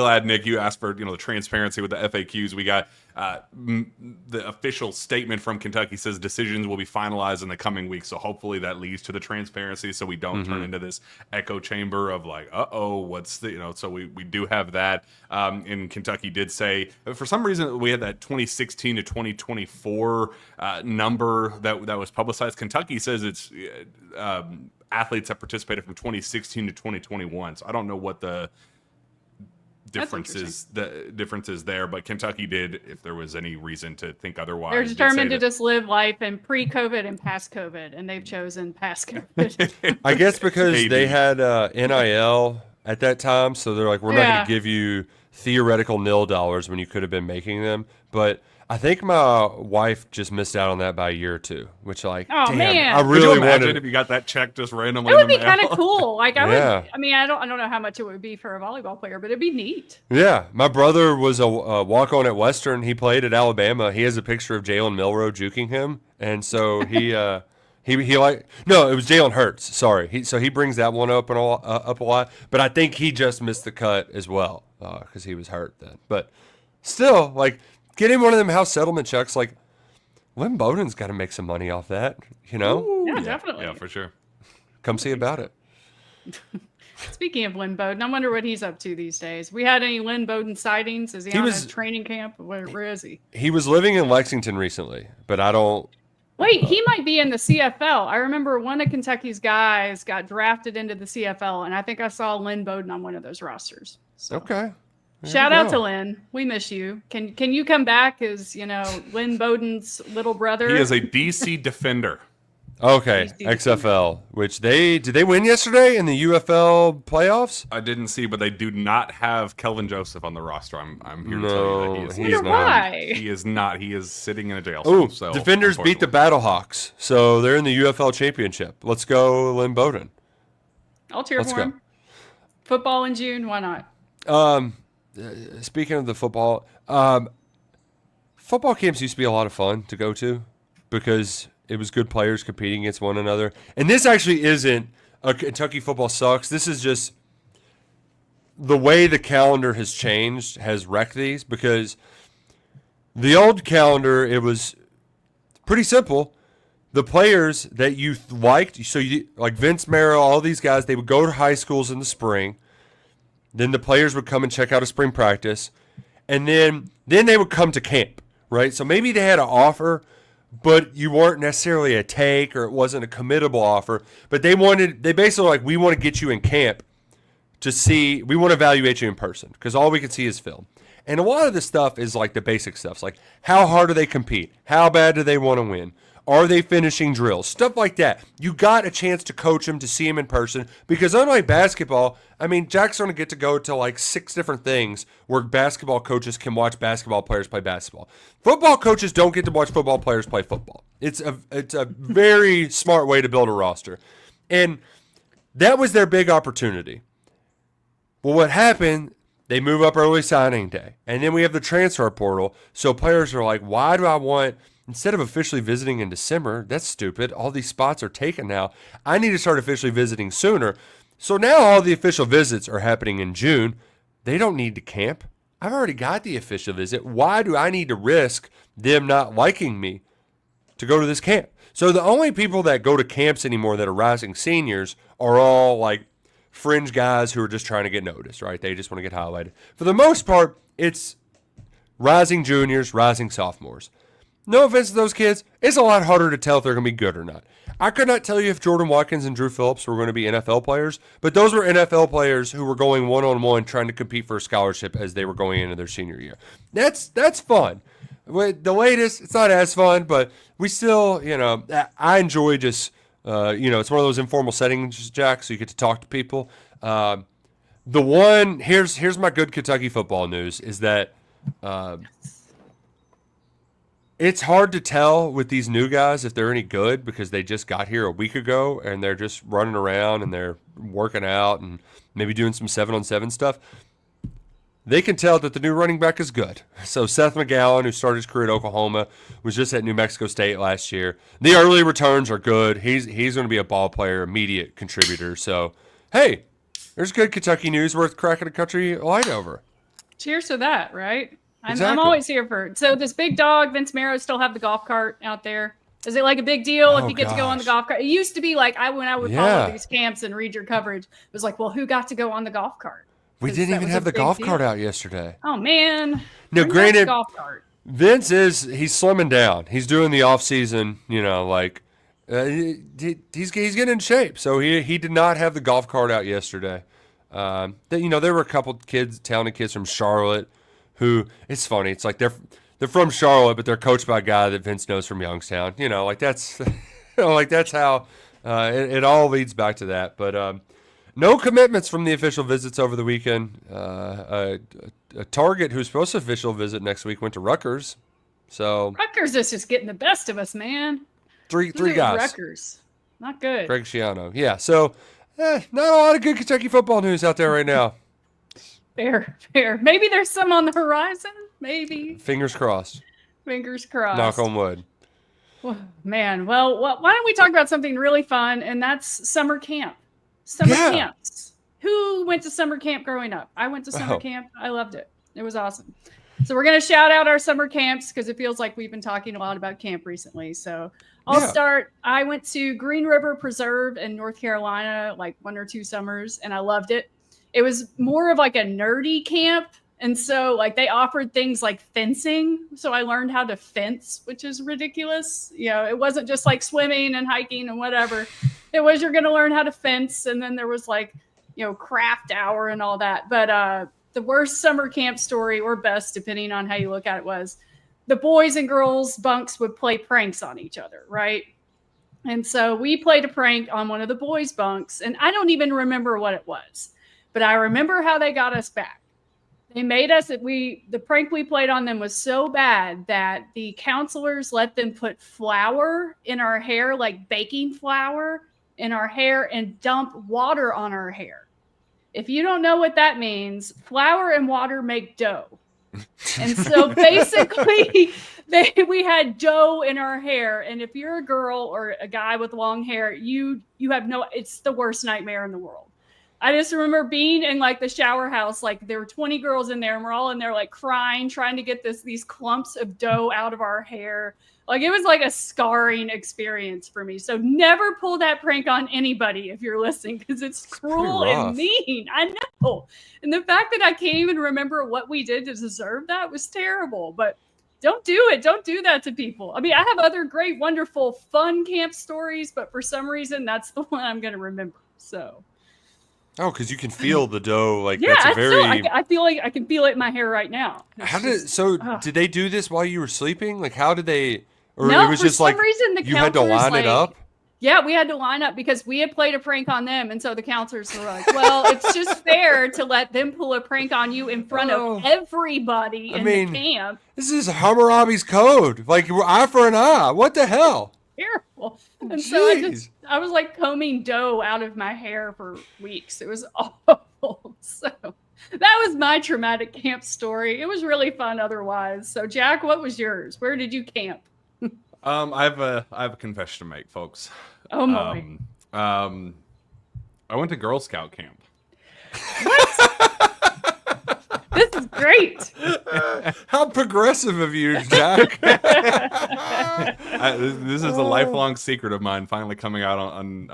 add, Nick, you asked for the transparency with the FAQs. We got the official statement from Kentucky says decisions will be finalized in the coming weeks. So hopefully that leads to the transparency, so we don't turn into this echo chamber of what's the So we do have that. And Kentucky did say for some reason we had that 2016 to 2024 number that was publicized. Kentucky says it's athletes that participated from 2016 to 2021. So I don't know what the difference is there, but Kentucky did, if there was any reason to think otherwise. They're determined to just live life in pre-COVID and past-COVID, and they've chosen past-COVID. I guess because they had NIL at that time, so they're like, we're not going to give you theoretical nil dollars when you could have been making them. But I think my wife just missed out on that by a year or two, which damn, man. I Could you really imagine wanted if you got that check just randomly It would in be the mail? kind of cool. Like I Yeah. would. I mean, I don't know how much it would be for a volleyball player, but it'd be neat. Yeah, my brother was a walk-on at Western. He played at Alabama. He has a picture of Jalen Milroe juking him, and so he he like no, it was Jalen Hurts. Sorry, he brings that one up up a lot. But I think he just missed the cut as well because he was hurt then. But still, like getting one of them house settlement checks, like Lynn Bowden's got to make some money off that. You know, Ooh, yeah, definitely. Yeah, for sure. come see about it. Speaking of Lynn Bowden, I wonder what he's up to these days. We had any Lynn Bowden sightings? Is he on a training camp? Where is he? He was living in Lexington recently, but I don't. Wait, he might be in the CFL. I remember one of Kentucky's guys got drafted into the CFL, and I think I saw Lynn Bowden on one of those rosters. So. Okay. Shout out to Lynn. We miss you. Can you come back as, Lynn Bowden's little brother? He is a DC defender. Okay, XFL, which did they win yesterday in the UFL playoffs? I didn't see, but they do not have Kelvin Joseph on the roster. I'm here to tell you that he is not. Why? He is not. He is sitting in a jail Oh, cell. So Defenders beat the Battlehawks, so they're in the UFL championship. Let's go, Lynn Bowden. I'll cheer for him. Football in June, why not? Speaking of the football camps used to be a lot of fun to go to because it was good players competing against one another. And this actually isn't a Kentucky football sucks. This is just the way the calendar has changed has wrecked these because the old calendar, it was pretty simple. The players that you liked, so you like Vince Merrill, all these guys, they would go to high schools in the spring. Then the players would come and check out a spring practice. And then they would come to camp, right? So maybe they had an offer, but you weren't necessarily a take or it wasn't a committable offer. But they basically like, we want to get you in camp to see, we want to evaluate you in person because all we can see is film. And a lot of this stuff is like the basic stuff. It's like, how hard do they compete? How bad do they want to win? Are they finishing drills? Stuff like that. You got a chance to coach them, to see them in person. Because unlike basketball, I mean, Jack's going to get to go to like 6 different things where basketball coaches can watch basketball players play basketball. Football coaches don't get to watch football players play football. It's a very smart way to build a roster. And that was their big opportunity. Well, what happened, they move up early signing day. And then we have the transfer portal. So players are like, why do I want... Instead of officially visiting in December, that's stupid. All these spots are taken now. I need to start officially visiting sooner. So now all the official visits are happening in June. They don't need to camp. I've already got the official visit. Why do I need to risk them not liking me to go to this camp? So the only people that go to camps anymore that are rising seniors are all like fringe guys who are just trying to get noticed, right? They just want to get highlighted. For the most part, it's rising juniors, rising sophomores. No offense to those kids, it's a lot harder to tell if they're going to be good or not. I could not tell you if Jordan Watkins and Drew Phillips were going to be NFL players, but those were NFL players who were going one-on-one trying to compete for a scholarship as they were going into their senior year. That's fun. With the latest, it's not as fun, but we still, I enjoy just, it's one of those informal settings, Jack, so you get to talk to people. Here's my good Kentucky football news is that it's hard to tell with these new guys if they're any good because they just got here a week ago and they're just running around and they're working out and maybe doing some 7-on-7 stuff. They can tell that the new running back is good. So Seth McGowan, who started his career at Oklahoma, was just at New Mexico State last year. The early returns are good. He's going to be a ball player, immediate contributor. So, hey, there's good Kentucky news worth cracking a country light over. Cheers to that, right? Exactly. I'm always here for. So this big dog, Vince Merrill, still have the golf cart out there. Is it like a big deal if you get to go on the golf cart? It used to be like when I would follow these camps and read your coverage, it was like, well, who got to go on the golf cart? We didn't even have the golf cart out yesterday. Oh man! No, granted, golf cart. Vince he's slimming down. He's doing the off season. He's getting in shape. So he did not have the golf cart out yesterday. There were a couple talented kids from Charlotte. Who it's funny. It's like they're from Charlotte, but they're coached by a guy that Vince knows from Youngstown. That's that's how it all leads back to that. But no commitments from the official visits over the weekend. A Target who's supposed to official visit next week went to Rutgers, So Rutgers is just getting the best of us, man. three Look at guys. Rutgers. Not good. Greg Schiano. Yeah. So not a lot of good Kentucky football news out there right now. Fair. Maybe there's some on the horizon. Maybe. Fingers crossed. Fingers crossed. Knock on wood. Man, well, why don't we talk about something really fun, and that's summer camp. Summer camps. Who went to summer camp growing up? I went to summer camp. I loved it. It was awesome. So we're going to shout out our summer camps because it feels like we've been talking a lot about camp recently. So I'll start. I went to Green River Preserve in North Carolina like 1 or 2 summers, and I loved it. It was more of like a nerdy camp. And so like they offered things like fencing. So I learned how to fence, which is ridiculous. You know, it wasn't just like swimming and hiking and whatever. It was, you're going to learn how to fence. And then there was like, you know, craft hour and all that. But the worst summer camp story, or best, depending on how you look at it, was the boys and girls bunks would play pranks on each other, right? And so we played a prank on one of the boys' bunks. And I don't even remember what it was. But I remember how they got us back. They made us, the prank we played on them was so bad that the counselors let them put flour in our hair, like baking flour in our hair, and dump water on our hair. If you don't know what that means, flour and water make dough. And so basically we had dough in our hair. And if you're a girl or a guy with long hair, you have it's the worst nightmare in the world. I just remember being in like the shower house, like there were 20 girls in there and we're all in there like crying, trying to get these clumps of dough out of our hair. Like it was like a scarring experience for me. So never pull that prank on anybody if you're listening, because it's cruel and mean. I know. And the fact that I can't even remember what we did to deserve that was terrible. But don't do it. Don't do that to people. I mean, I have other great, wonderful, fun camp stories, but for some reason, that's the one I'm going to remember. So. Oh, because you can feel the dough. Like yeah, that's I feel like I can feel it in my hair right now. Did they do this while you were sleeping? Like how did they? Or no, it was for just some like reason, the you had to line it up. Yeah, we had to line up because we had played a prank on them, and so the counselors were like, "Well, it's just fair to let them pull a prank on you in front of everybody in the camp." This is Hammurabi's code. Like eye for an eye. What the hell? Terrible. And so I was like combing dough out of my hair for weeks. It was awful. So that was my traumatic camp story. It was really fun otherwise. So Jack, what was yours? Where did you camp? I have a confession to make, folks. Oh my. I went to Girl Scout camp. This is great. How progressive of you, Jack. This is a lifelong secret of mine, finally coming out on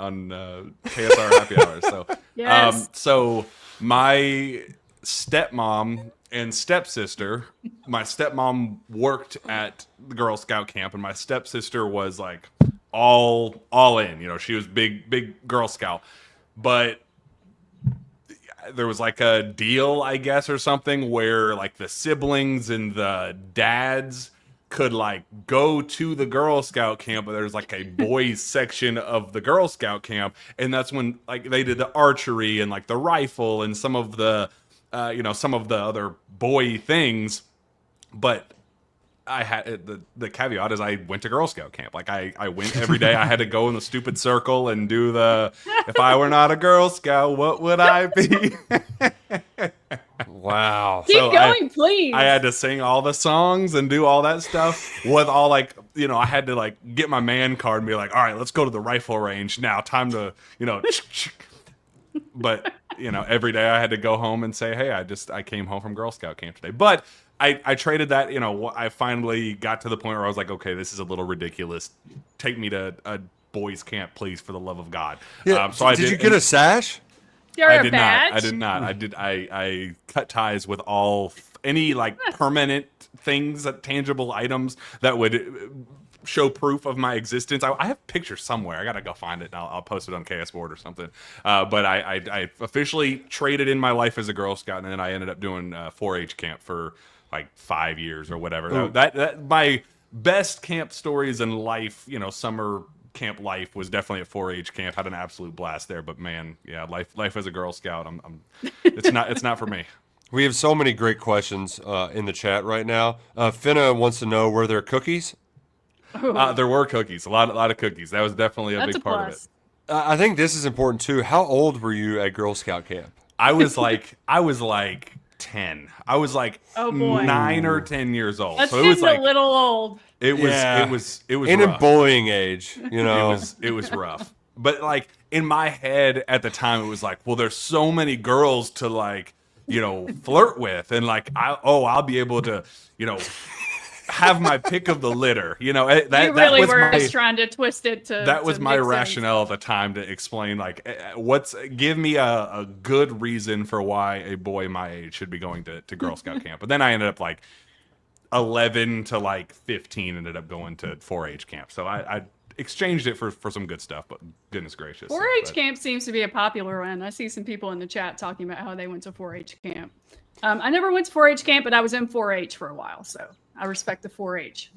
KSR Happy Hour. So, yes. So my stepmom and stepsister, my stepmom worked at the Girl Scout camp, and my stepsister was like all in. You know, she was big Girl Scout, but there was like a deal, I guess, or something where like the siblings and the dads could like go to the Girl Scout camp, but there's like a boys section of the Girl Scout camp, and that's when like they did the archery and like the rifle and some of the some of the other boy things. But I had the caveat is I went to Girl Scout camp. Like I went every day. I had to go in the stupid circle and do the if I were not a Girl Scout, what would I be? Wow. Keep going, please. I had to sing all the songs and do all that stuff with all like, I had to like get my man card and be like, all right, let's go to the rifle range now. Time to, but every day I had to go home and say, hey, I came home from Girl Scout camp today. But I traded that, I finally got to the point where I was like, okay, this is a little ridiculous. Take me to a boys camp, please, for the love of God. Yeah, so did you get a sash? I did not. I cut ties with any like permanent things, tangible items that would show proof of my existence. I have pictures somewhere. I gotta go find it. And I'll post it on KSBoard or something. But I officially traded in my life as a Girl Scout, and then I ended up doing 4-H camp for like 5 years or whatever. That my best camp stories in life, summer camp life was definitely at 4-H camp. Had an absolute blast there. But man, yeah, life as a Girl Scout, it's not for me. We have so many great questions in the chat right now. Finna wants to know, were there cookies? There were cookies, a lot of cookies. That was definitely a That's big a part of plus. it. I think this is important too. How old were you at Girl Scout camp? I was like 10. I was like Oh, boy. 9 or 10 years old. That's So it was getting like a little old. it was Yeah. it was it was In a rough. bullying age, you know. It was rough. But like in my head at the time, it was like, well, there's so many girls to like, flirt with, and like I'll be able to, have my pick of the litter. You really was were my, just trying to twist it to. that was to my make sense. rationale at the time to explain like give me a good reason for why a boy my age should be going to Girl Scout camp. But then I ended up like 11 to like 15 ended up going to 4-H camp. So I exchanged it for some good stuff, but goodness gracious. 4-H camp seems to be a popular one. I see some people in the chat talking about how they went to 4-H camp. I never went to 4-H camp, but I was in 4-H for a while, so I respect the 4-H.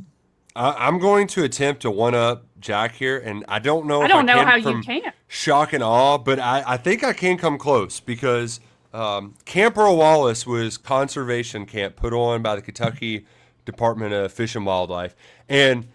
I'm going to attempt to one-up Jack here, and I don't know. I if don't know can how you from can. shock and awe, but I think I can come close because Camp Ro Wallace was conservation camp put on by the Kentucky Department of Fish and Wildlife, and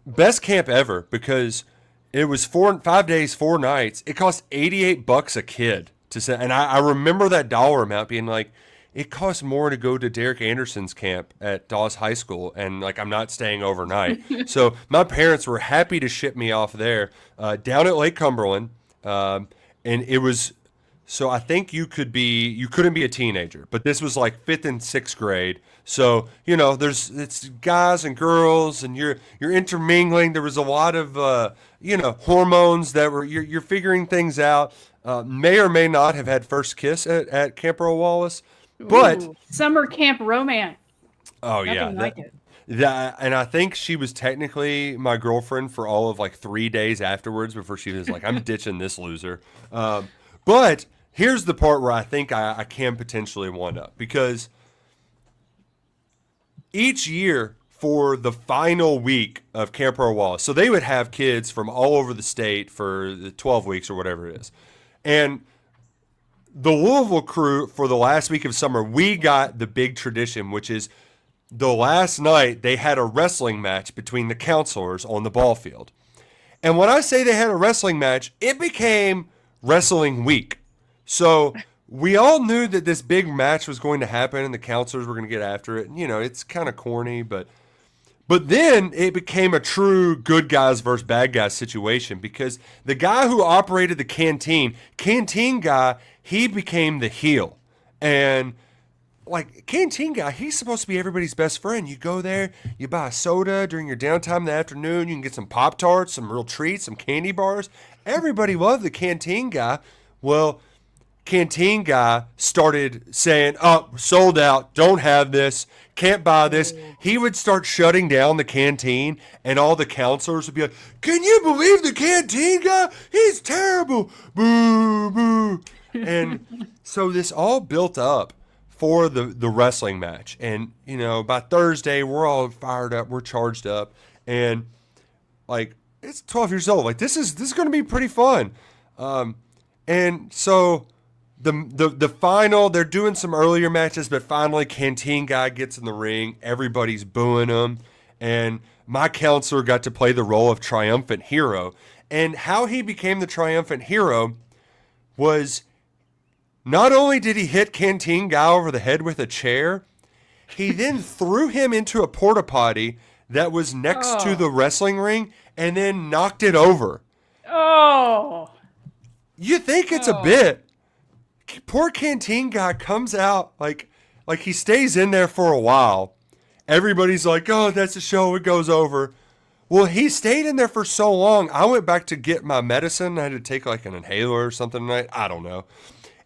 best camp ever because it was 5 days, 4 nights. It cost $88 a kid to send, and I remember that dollar amount being like, it costs more to go to Derek Anderson's camp at Dawes High School, and like I'm not staying overnight. So my parents were happy to ship me off there down at Lake Cumberland, and it was. So I think you couldn't be a teenager, but this was like 5th and 6th grade. So it's guys and girls, and you're intermingling. There was a lot of hormones that were you're figuring things out. May or may not have had first kiss at Camp Ro Wallace. But Ooh, summer camp romance. oh Nothing yeah, like it. and I think she was technically my girlfriend for all of like 3 days afterwards before she was like, I'm ditching this loser. But here's the part where I think I can potentially one up, because each year for the final week of Camp Ro Wallace, so they would have kids from all over the state for the 12 weeks or whatever it is, and the Louisville crew, for the last week of summer, we got the big tradition, which is the last night they had a wrestling match between the counselors on the ball field. And when I say they had a wrestling match, it became wrestling week. So we all knew that this big match was going to happen and the counselors were going to get after it. And, it's kind of corny, but then it became a true good guys versus bad guys situation, because the guy who operated the canteen guy, he became the heel. And like canteen guy, he's supposed to be everybody's best friend. You go there, you buy a soda during your downtime in the afternoon, you can get some Pop-Tarts, some real treats, some candy bars. Everybody loved the canteen guy. Well, canteen guy started saying, oh, sold out, don't have this, can't buy this. He would start shutting down the canteen, and all the counselors would be like, can you believe the canteen guy? He's terrible. Boo, boo. And so this all built up for the wrestling match. And, by Thursday, we're all fired up, we're charged up, and like, it's 12 years old. Like, this is going to be pretty fun. And so the final, they're doing some earlier matches, but finally canteen guy gets in the ring. Everybody's booing him. And my counselor got to play the role of triumphant hero. And how he became the triumphant hero was, not only did he hit canteen guy over the head with a chair, he then threw him into a porta potty that was next to the wrestling ring and then knocked it over. Oh. You think it's a bit. Poor canteen guy comes out like he stays in there for a while. Everybody's like, oh, that's a show, it goes over. Well, he stayed in there for so long, I went back to get my medicine. I had to take like an inhaler or something tonight. I don't know.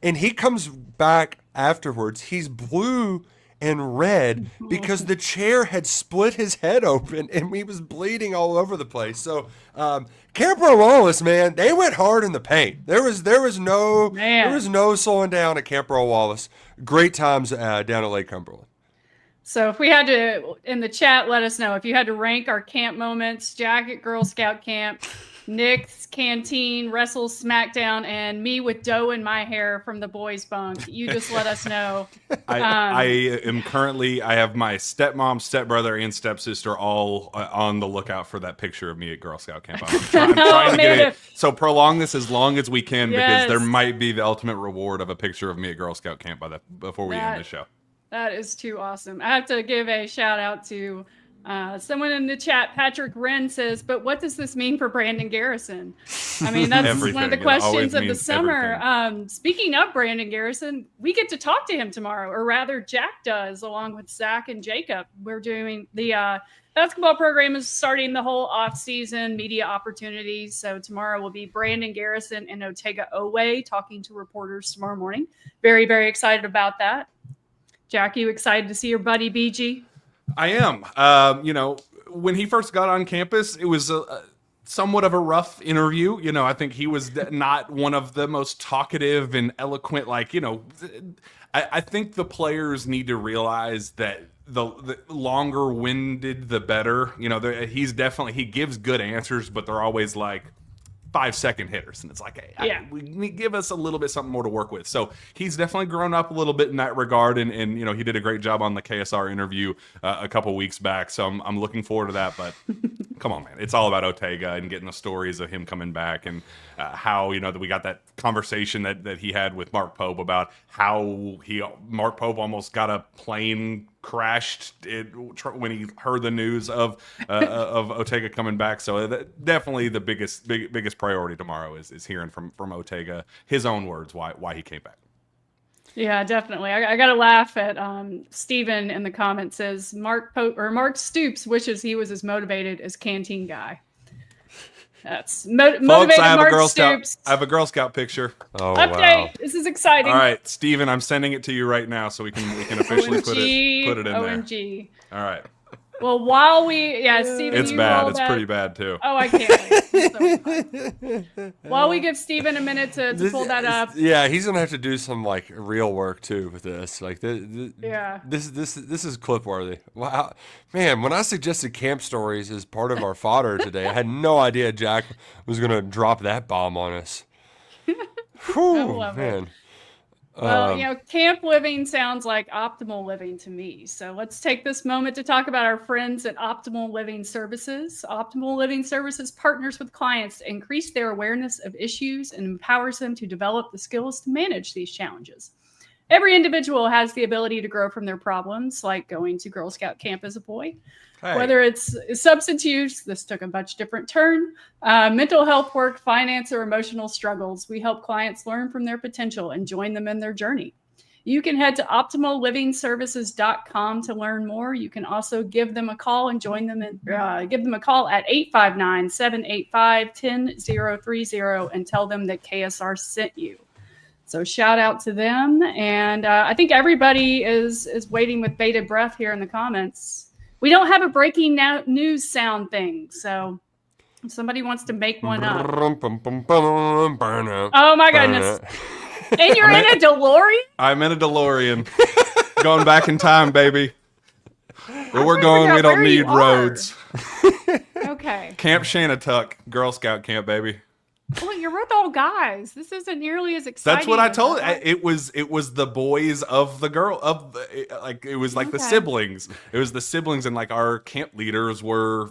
And he comes back afterwards. He's blue and red because the chair had split his head open and he was bleeding all over the place. So Camp Ro Wallace, man, they went hard in the paint. There was no slowing down at Camp Ro Wallace. Great times down at Lake Cumberland. So if we had to, in the chat, let us know if you had to rank our camp moments. Jack at Girl Scout camp, Nick's Canteen, Wrestles SmackDown, and me with dough in my hair from the boys' bunk. You just let us know. I have my stepmom, stepbrother, and stepsister all on the lookout for that picture of me at Girl Scout camp. I'm trying to get it. So prolong this as long as we can, because there might be the ultimate reward of a picture of me at Girl Scout camp before we end the show. That is too awesome. I have to give a shout out to someone in the chat. Patrick Wren says, but what does this mean for Brandon Garrison? I mean, that's one of the questions of the summer. Speaking of Brandon Garrison, we get to talk to him tomorrow, or rather Jack does, along with Zach and Jacob. We're doing the basketball program is starting the whole off-season media opportunities. So tomorrow will be Brandon Garrison and Otega Oway talking to reporters tomorrow morning. Very, very excited about that. Jack, you excited to see your buddy BG? I am. When he first got on campus, it was somewhat of a rough interview. I think he was not one of the most talkative and eloquent. I think the players need to realize that the longer winded, the better. He gives good answers, but they're always like 5-second hitters, and it's like, we give us a little bit something more to work with. So he's definitely grown up a little bit in that regard, and he did a great job on the KSR interview a couple weeks back. So I'm looking forward to that. But come on, man, it's all about Otega and getting the stories of him coming back, and how that we got that conversation that he had with Mark Pope about how Mark Pope almost got a plane crashed when he heard the news of Otega coming back. So definitely the biggest priority tomorrow is hearing from Otega, his own words, why he came back. Yeah, definitely. I got to laugh at Steven in the comments says Mark Stoops wishes he was as motivated as Canteen Guy. That's motivated. Folks, I have a Girl Scout picture. Oh, update. Wow. This is exciting. All right, Steven, I'm sending it to you right now so we can officially put it in OMG. there. All right. Well, while Steven, it's bad. It's pretty bad too. Oh, I can't wait. So while we give Steven a minute to pull that up. Yeah, he's gonna have to do some real work too with this. This is clip worthy. Wow, man! When I suggested camp stories as part of our fodder today, I had no idea Jack was gonna drop that bomb on us. Whew, I love man. it. Well, camp living sounds like optimal living to me. So let's take this moment to talk about our friends at Optimal Living Services. Optimal Living Services partners with clients to increase their awareness of issues and empowers them to develop the skills to manage these challenges. Every individual has the ability to grow from their problems, like going to Girl Scout camp as a boy. Hey. Whether it's substance use, this took a much different turn, mental health work, finance, or emotional struggles, we help clients learn from their potential and join them in their journey. You can head to optimallivingservices.com to learn more. You can also give them a call and join them give them a call at 859-785-1030 and tell them that KSR sent you. So shout out to them. And I think everybody is waiting with bated breath here in the comments. We don't have a breaking news sound thing. So if somebody wants to make one up. Oh my goodness. And you're in a DeLorean? I'm in a DeLorean. Going back in time, baby. Where we're going, we don't need roads. Okay. Camp Shanatuck, Girl Scout camp, baby. Well, you're with all guys. This isn't nearly as exciting. That's what I told you. It was the boys of the girl it was like the siblings. It was the siblings, and our camp leaders were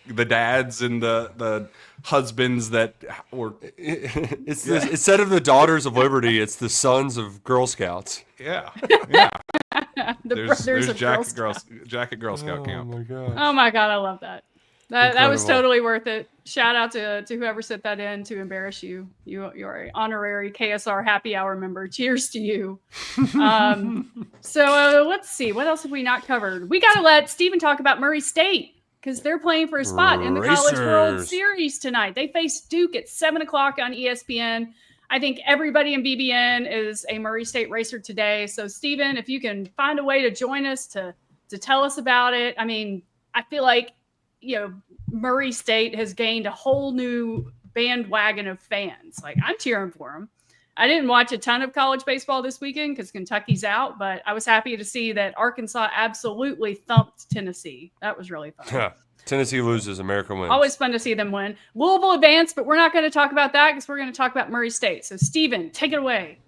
the dads and the husbands that were. Instead of the daughters of liberty, it's the sons of Girl Scouts. Yeah. There's Jack at Girl Scout camp. Oh my god, I love that. That was totally worth it. Shout out to whoever sent that in to embarrass you. You're an honorary KSR Happy Hour member. Cheers to you. So let's see. What else have we not covered? We got to let Steven talk about Murray State because they're playing for a spot in the College World Series tonight. They face Duke at 7 o'clock on ESPN. I think everybody in BBN is a Murray State racer today. So, Steven, if you can find a way to join us to tell us about it. I mean, I feel like Murray State has gained a whole new bandwagon of fans. I'm cheering for them. I didn't watch a ton of college baseball this weekend because Kentucky's out, but I was happy to see that Arkansas absolutely thumped Tennessee. That was really fun. Tennessee loses, America wins. Always fun to see them win. Louisville advanced, but we're not going to talk about that because we're going to talk about Murray State. So, Steven, take it away.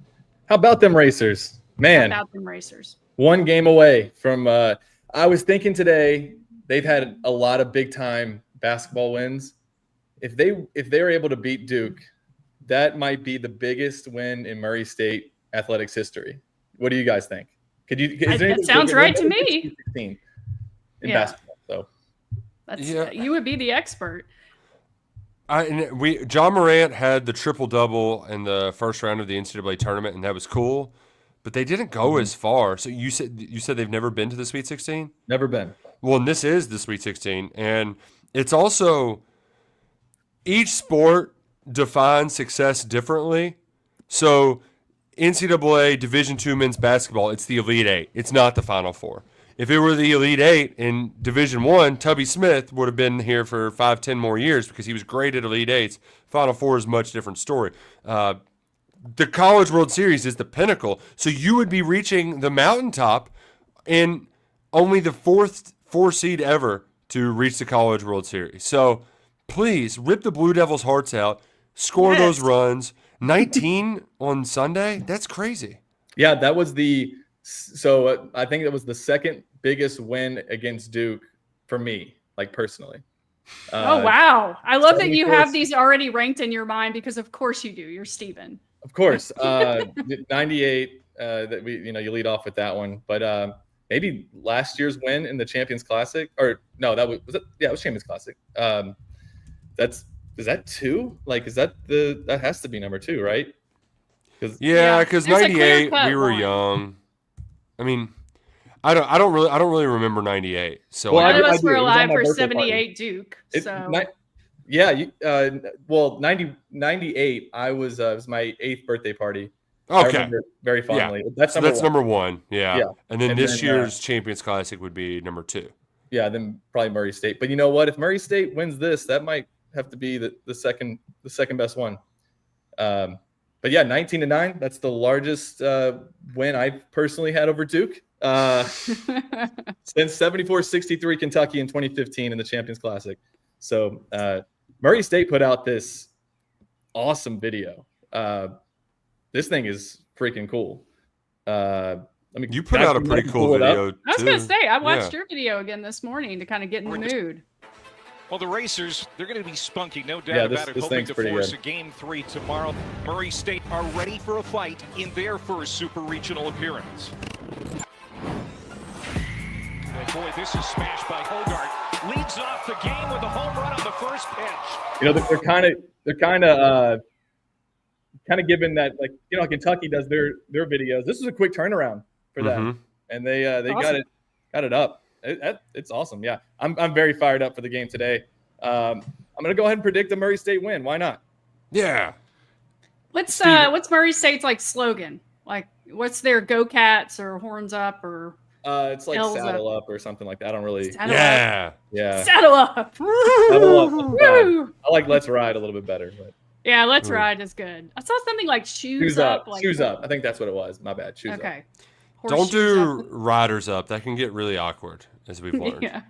How about them Racers? Man, How about them Racers? one game away from I was thinking today they've had a lot of big time basketball wins. If they were able to beat Duke, that might be the biggest win in Murray State athletics history. What do you guys think? That sounds right to me. In basketball, so you would be the expert. John Morant had the triple-double in the first round of the NCAA tournament, and that was cool. But they didn't go as far. So you said they've never been to the Sweet 16? Never been. Well, and this is the Sweet 16, and it's also each sport defines success differently. So NCAA Division II men's basketball, it's the Elite Eight. It's not the Final Four. If it were the Elite Eight in Division I, Tubby Smith would have been here for 5-10 more years because he was great at Elite Eights. Final Four is a much different story. The College World Series is the pinnacle. So you would be reaching the mountaintop and only the four seed ever to reach the College World Series. So please rip the Blue Devils' hearts out, score those runs. 19 on Sunday? That's crazy. Yeah, that was I think it was the second biggest win against Duke for me, like personally. Oh, wow. I love that you have these already ranked in your mind because of course you do. You're Steven. Of course. 98, that you lead off with that one. But maybe last year's win in the Champions Classic, or no, it was Champions Classic. Is that 2? Like, that has to be number 2, right? Because 98 we were young. I mean, I don't really remember 98. So none of us were alive for 78 Duke. So 98. I was it was my 8th birthday party. Okay. I remember it very fondly. Yeah. That's number one. Yeah. And then this year's Champions Classic would be number 2. Yeah, then probably Murray State. But you know what? If Murray State wins this, that might have to be the second best one. But yeah, 19-9. That's the largest win I've personally had over Duke since 74-63 Kentucky in 2015 in the Champions Classic. So Murray State put out this awesome video. This thing is freaking cool. You put out a pretty cool video too. I was going to say, I watched your video again this morning to kind of get in the mood. Well, the Racers, they're going to be spunky, no doubt about it, hoping to force a Game 3 tomorrow. Murray State are ready for a fight in their first Super Regional appearance. And boy, this is smashed by Hogart. Leads off the game with a home run on the first pitch. They're kind of given that, like, Kentucky does their videos. This was a quick turnaround for them, and they awesome. got it up. It's awesome. Yeah, I'm very fired up for the game today. I'm gonna go ahead and predict a Murray State win. Why not? Yeah. What's Murray State's slogan? Like, what's their Go Cats or Horns Up or? It's like Saddle Up or something like that. I don't really. Saddle up. Saddle Up. Saddle Up. I like Let's Ride a little bit better. But. Yeah, Let's Ride is good. I saw something like Shoes Up. Shoes Up. I think that's what it was. My bad. Shoes Up. Okay. Don't do Riders Up. That can get really awkward, as we've learned. Yeah.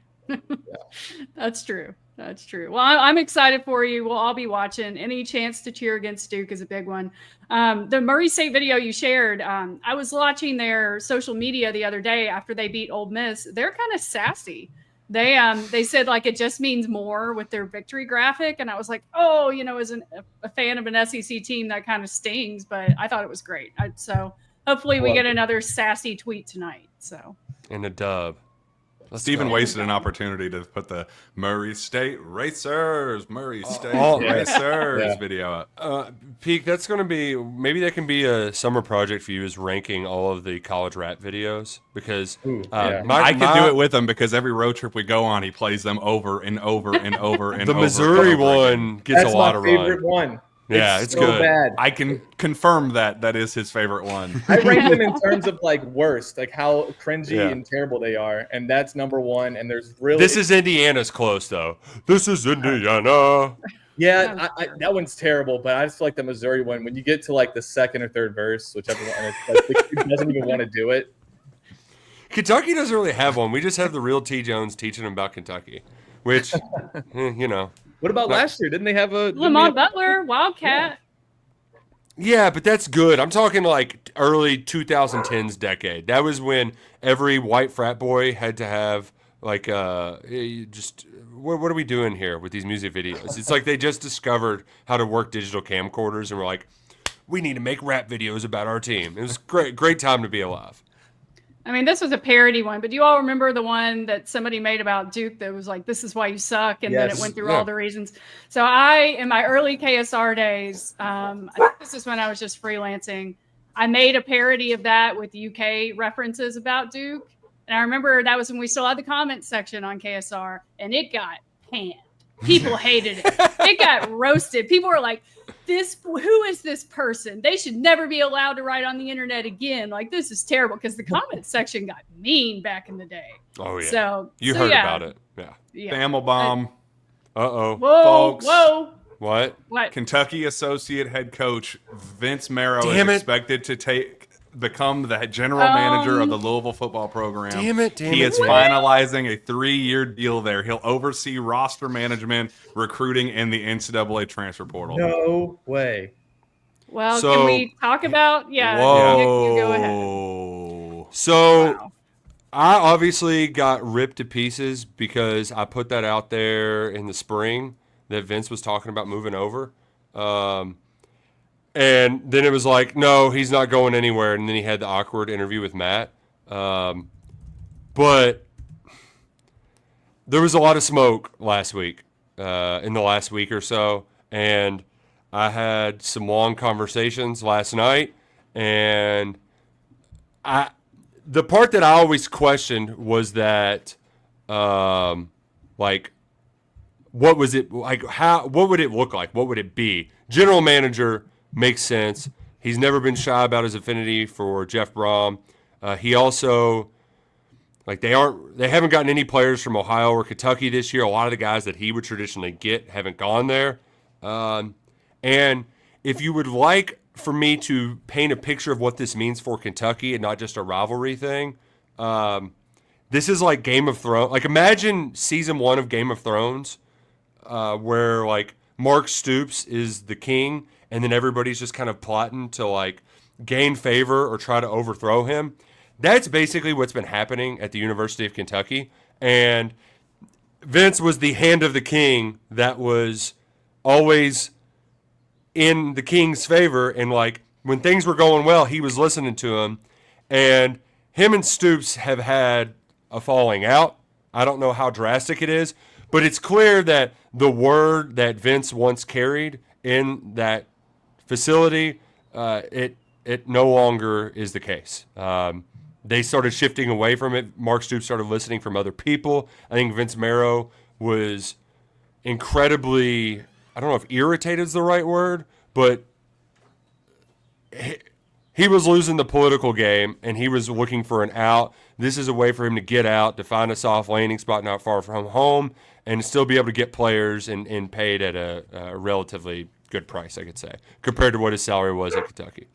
That's true. Well, I'm excited for you. We'll all be watching. Any chance to cheer against Duke is a big one. The Murray State video you shared, I was watching their social media the other day after they beat Ole Miss. They're kind of sassy. They said like it just means more with their victory graphic, and I was like, oh, as a fan of an SEC team, that kind of stings. But I thought it was great. So hopefully we get another sassy tweet tonight. So and a dub. Steven wasted an opportunity to put the Murray State Racers video up. Peak, that's going to be, maybe that can be a summer project for you, is ranking all of the college rap videos, because I can do it with him, because every road trip we go on, he plays them over and over and over and the over. The Missouri one gets a lot of run. That's my favorite one. Yeah, it's so good. Bad. I can confirm that is his favorite one. I rank them in terms of worst, like how cringy and terrible they are, and that's number one. And there's really this is Indiana's close though. This is Indiana. Yeah, that one's terrible, but I just feel like the Missouri one, when you get to the second or third verse, whichever one, the kid doesn't even want to do it. Kentucky doesn't really have one. We just have the real T. Jones teaching them about Kentucky. which, you know. What about last year? Didn't they have a Lamont Butler, Wildcat? Yeah, but that's good. I'm talking like early 2010s decade. That was when every white frat boy had to have like just what are we doing here with these music videos? It's like they just discovered how to work digital camcorders and were like, we need to make rap videos about our team. It was great time to be alive. I mean, this was a parody one, but do you all remember the one that somebody made about Duke that was like, this is why you suck, and then it went through all the reasons. So in my early KSR days, I think this is when I was just freelancing, I made a parody of that with UK references about Duke. And I remember that was when we still had the comments section on KSR, and it got panned. People hated it. It got roasted. People were like, who is this person? They should never be allowed to write on the internet again. Like, this is terrible, because the comments section got mean back in the day. Oh, yeah. So you heard about it. Yeah. Family bomb. Uh-oh. Whoa, Folks. whoa. What? Kentucky associate head coach Vince Marrow is expected to become the general manager of the Louisville football program. Damn it. He is finalizing a 3-year deal there. He'll oversee roster management, recruiting, and the NCAA transfer portal. No way. Well, can we talk about? Yeah. Whoa. You go ahead. So wow. I obviously got ripped to pieces because I put that out there in the spring that Vince was talking about moving over. And then it was like, no, he's not going anywhere. And then he had the awkward interview with Matt. But there was a lot of smoke last week, in the last week or so. And I had some long conversations last night. And the part that I always questioned was that, like, what was it like? What would it look like? What would it be? General manager makes sense. He's never been shy about his affinity for Jeff Brom. He also, like, they haven't gotten any players from Ohio or Kentucky this year. A lot of the guys that he would traditionally get haven't gone there. And if you would like for me to paint a picture of what this means for Kentucky and not just a rivalry thing, this is like Game of Thrones. Like, imagine season 1 of Game of Thrones, where like Mark Stoops is the king, and then everybody's just kind of plotting to like gain favor or try to overthrow him. That's basically what's been happening at the University of Kentucky. And Vince was the hand of the king that was always in the king's favor. And like when things were going well, he was listening to him. And him and Stoops have had a falling out. I don't know how drastic it is, but it's clear that the word that Vince once carried in that facility, it no longer is the case. They started shifting away from it. Mark Stoops started listening from other people. I think Vince Marrow was incredibly, I don't know if irritated is the right word, but he was losing the political game, and he was looking for an out. This is a way for him to get out, to find a soft landing spot not far from home, and still be able to get players and paid at a relatively good price, I could say, compared to what his salary was at Kentucky.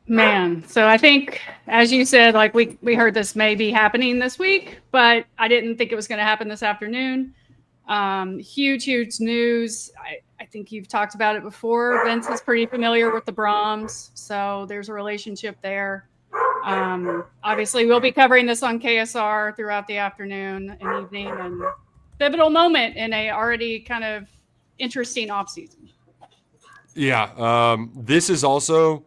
Man, so I think, as you said, like we heard this may be happening this week, but I didn't think it was going to happen this afternoon. Huge news. I think you've talked about it before. Vince is pretty familiar with the Broms, so there's a relationship there. Obviously, we'll be covering this on KSR throughout the afternoon and evening, and pivotal moment in a already kind of interesting offseason. Yeah, this is also,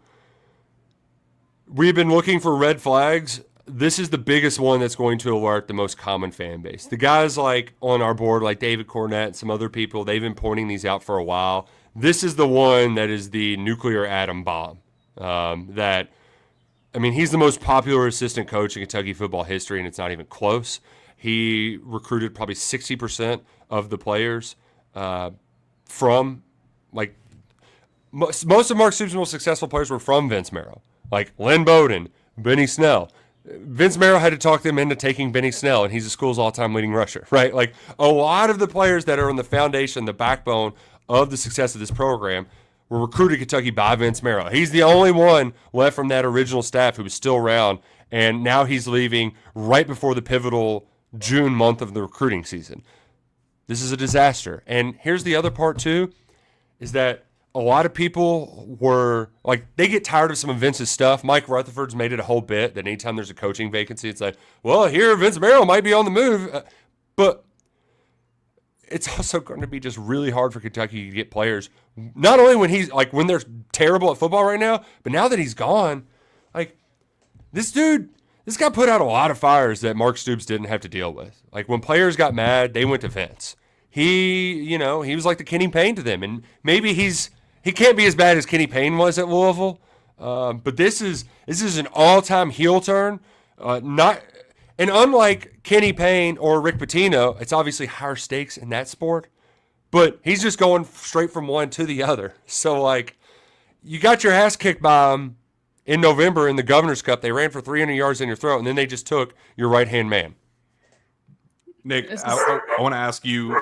we've been looking for red flags. This is the biggest one that's going to alert the most common fan base. The guys like on our board, like David Cornett and some other people, they've been pointing these out for a while. This is the one that is the nuclear atom bomb. He's the most popular assistant coach in Kentucky football history, and it's not even close. He recruited probably 60% of the players from, like, most of Mark Stoops' most successful players were from Vince Marrow, like Lynn Bowden, Benny Snell. Vince Marrow had to talk them into taking Benny Snell, and he's the school's all-time leading rusher, right? Like, a lot of the players that are in the foundation, the backbone of the success of this program were recruited Kentucky by Vince Marrow. He's the only one left from that original staff who was still around, and now he's leaving right before the pivotal June month of the recruiting season. This is a disaster. And here's the other part too, is that a lot of people were like, they get tired of some of Vince's stuff. Mike Rutherford's made it a whole bit that anytime there's a coaching vacancy, it's like, well, here Vince Marino might be on the move. But it's also going to be just really hard for Kentucky to get players. Not only when he's like, when they're terrible at football right now, but now that he's gone, like this guy put out a lot of fires that Mark Stoops didn't have to deal with. Like when players got mad, they went to Vince. He was like the Kenny Payne to them. And maybe he can't be as bad as Kenny Payne was at Louisville. But this is an all-time heel turn. And unlike Kenny Payne or Rick Pitino, it's obviously higher stakes in that sport. But he's just going straight from one to the other. So, like, you got your ass kicked by him in November in the Governor's Cup. They ran for 300 yards in your throat, and then they just took your right-hand man. Nick, I want to ask you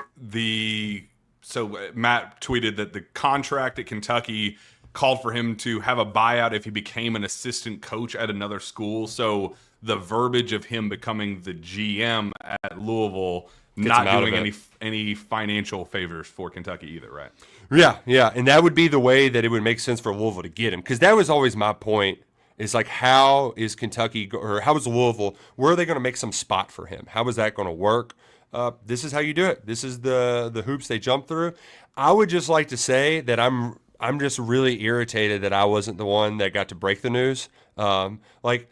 so Matt tweeted that the contract at Kentucky called for him to have a buyout if he became an assistant coach at another school. So the verbiage of him becoming the GM at Louisville not doing any financial favors for Kentucky either, right? Yeah. And that would be the way that it would make sense for Louisville to get him. Because that was always my point. Is like, how is Kentucky or how is Louisville? Where are they going to make some spot for him? How is that going to work? This is how you do it. This is the hoops they jump through. I would just like to say that I'm just really irritated that I wasn't the one that got to break the news. Like,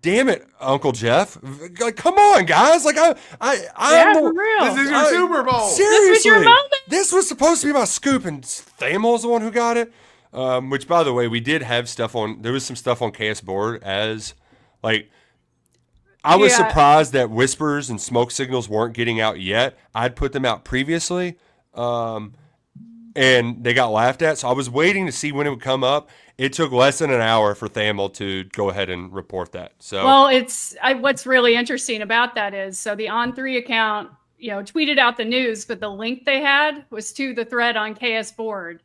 damn it, Uncle Jeff! Like, come on, guys! Like, I'm for real. This is your Super Bowl. Seriously, this was your moment. This was supposed to be my scoop, and Thamel's the one who got it. Which, by the way, we did have stuff on. There was some stuff on KSBoard as, like, I was surprised that whispers and smoke signals weren't getting out yet. I'd put them out previously, and they got laughed at. So I was waiting to see when it would come up. It took less than an hour for Thamel to go ahead and report that. So, well, what's really interesting about that is, so the On3 account, tweeted out the news, but the link they had was to the thread on KSBoard,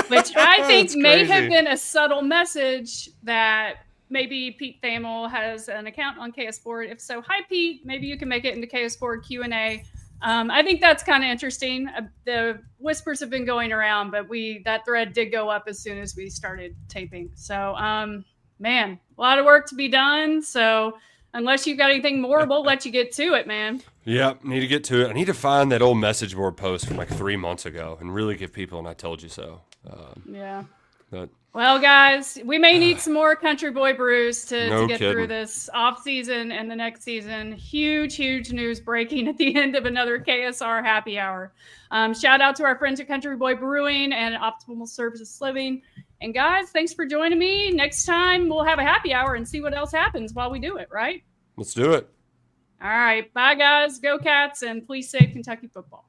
which I think may have been a subtle message that maybe Pete Thamel has an account on KSBoard. If so, hi, Pete. Maybe you can make it into KSBoard Q&A. I think that's kind of interesting. The whispers have been going around, but that thread did go up as soon as we started taping. So, man, a lot of work to be done. So unless you've got anything more, we'll let you get to it, man. Yep, need to get to it. I need to find that old message board post from like 3 months ago and really give people an I told you so. Yeah. But well, guys, we may need some more Country Boy brews to get kidding. through this off season and the next season. Huge news breaking at the end of another KSR Happy Hour. Shout out to our friends at Country Boy Brewing and Optimal Services Living. And guys, thanks for joining me. Next time we'll have a happy hour and see what else happens while we do it, right? let's do it. All right. Bye, guys. Go Cats, and please save Kentucky football.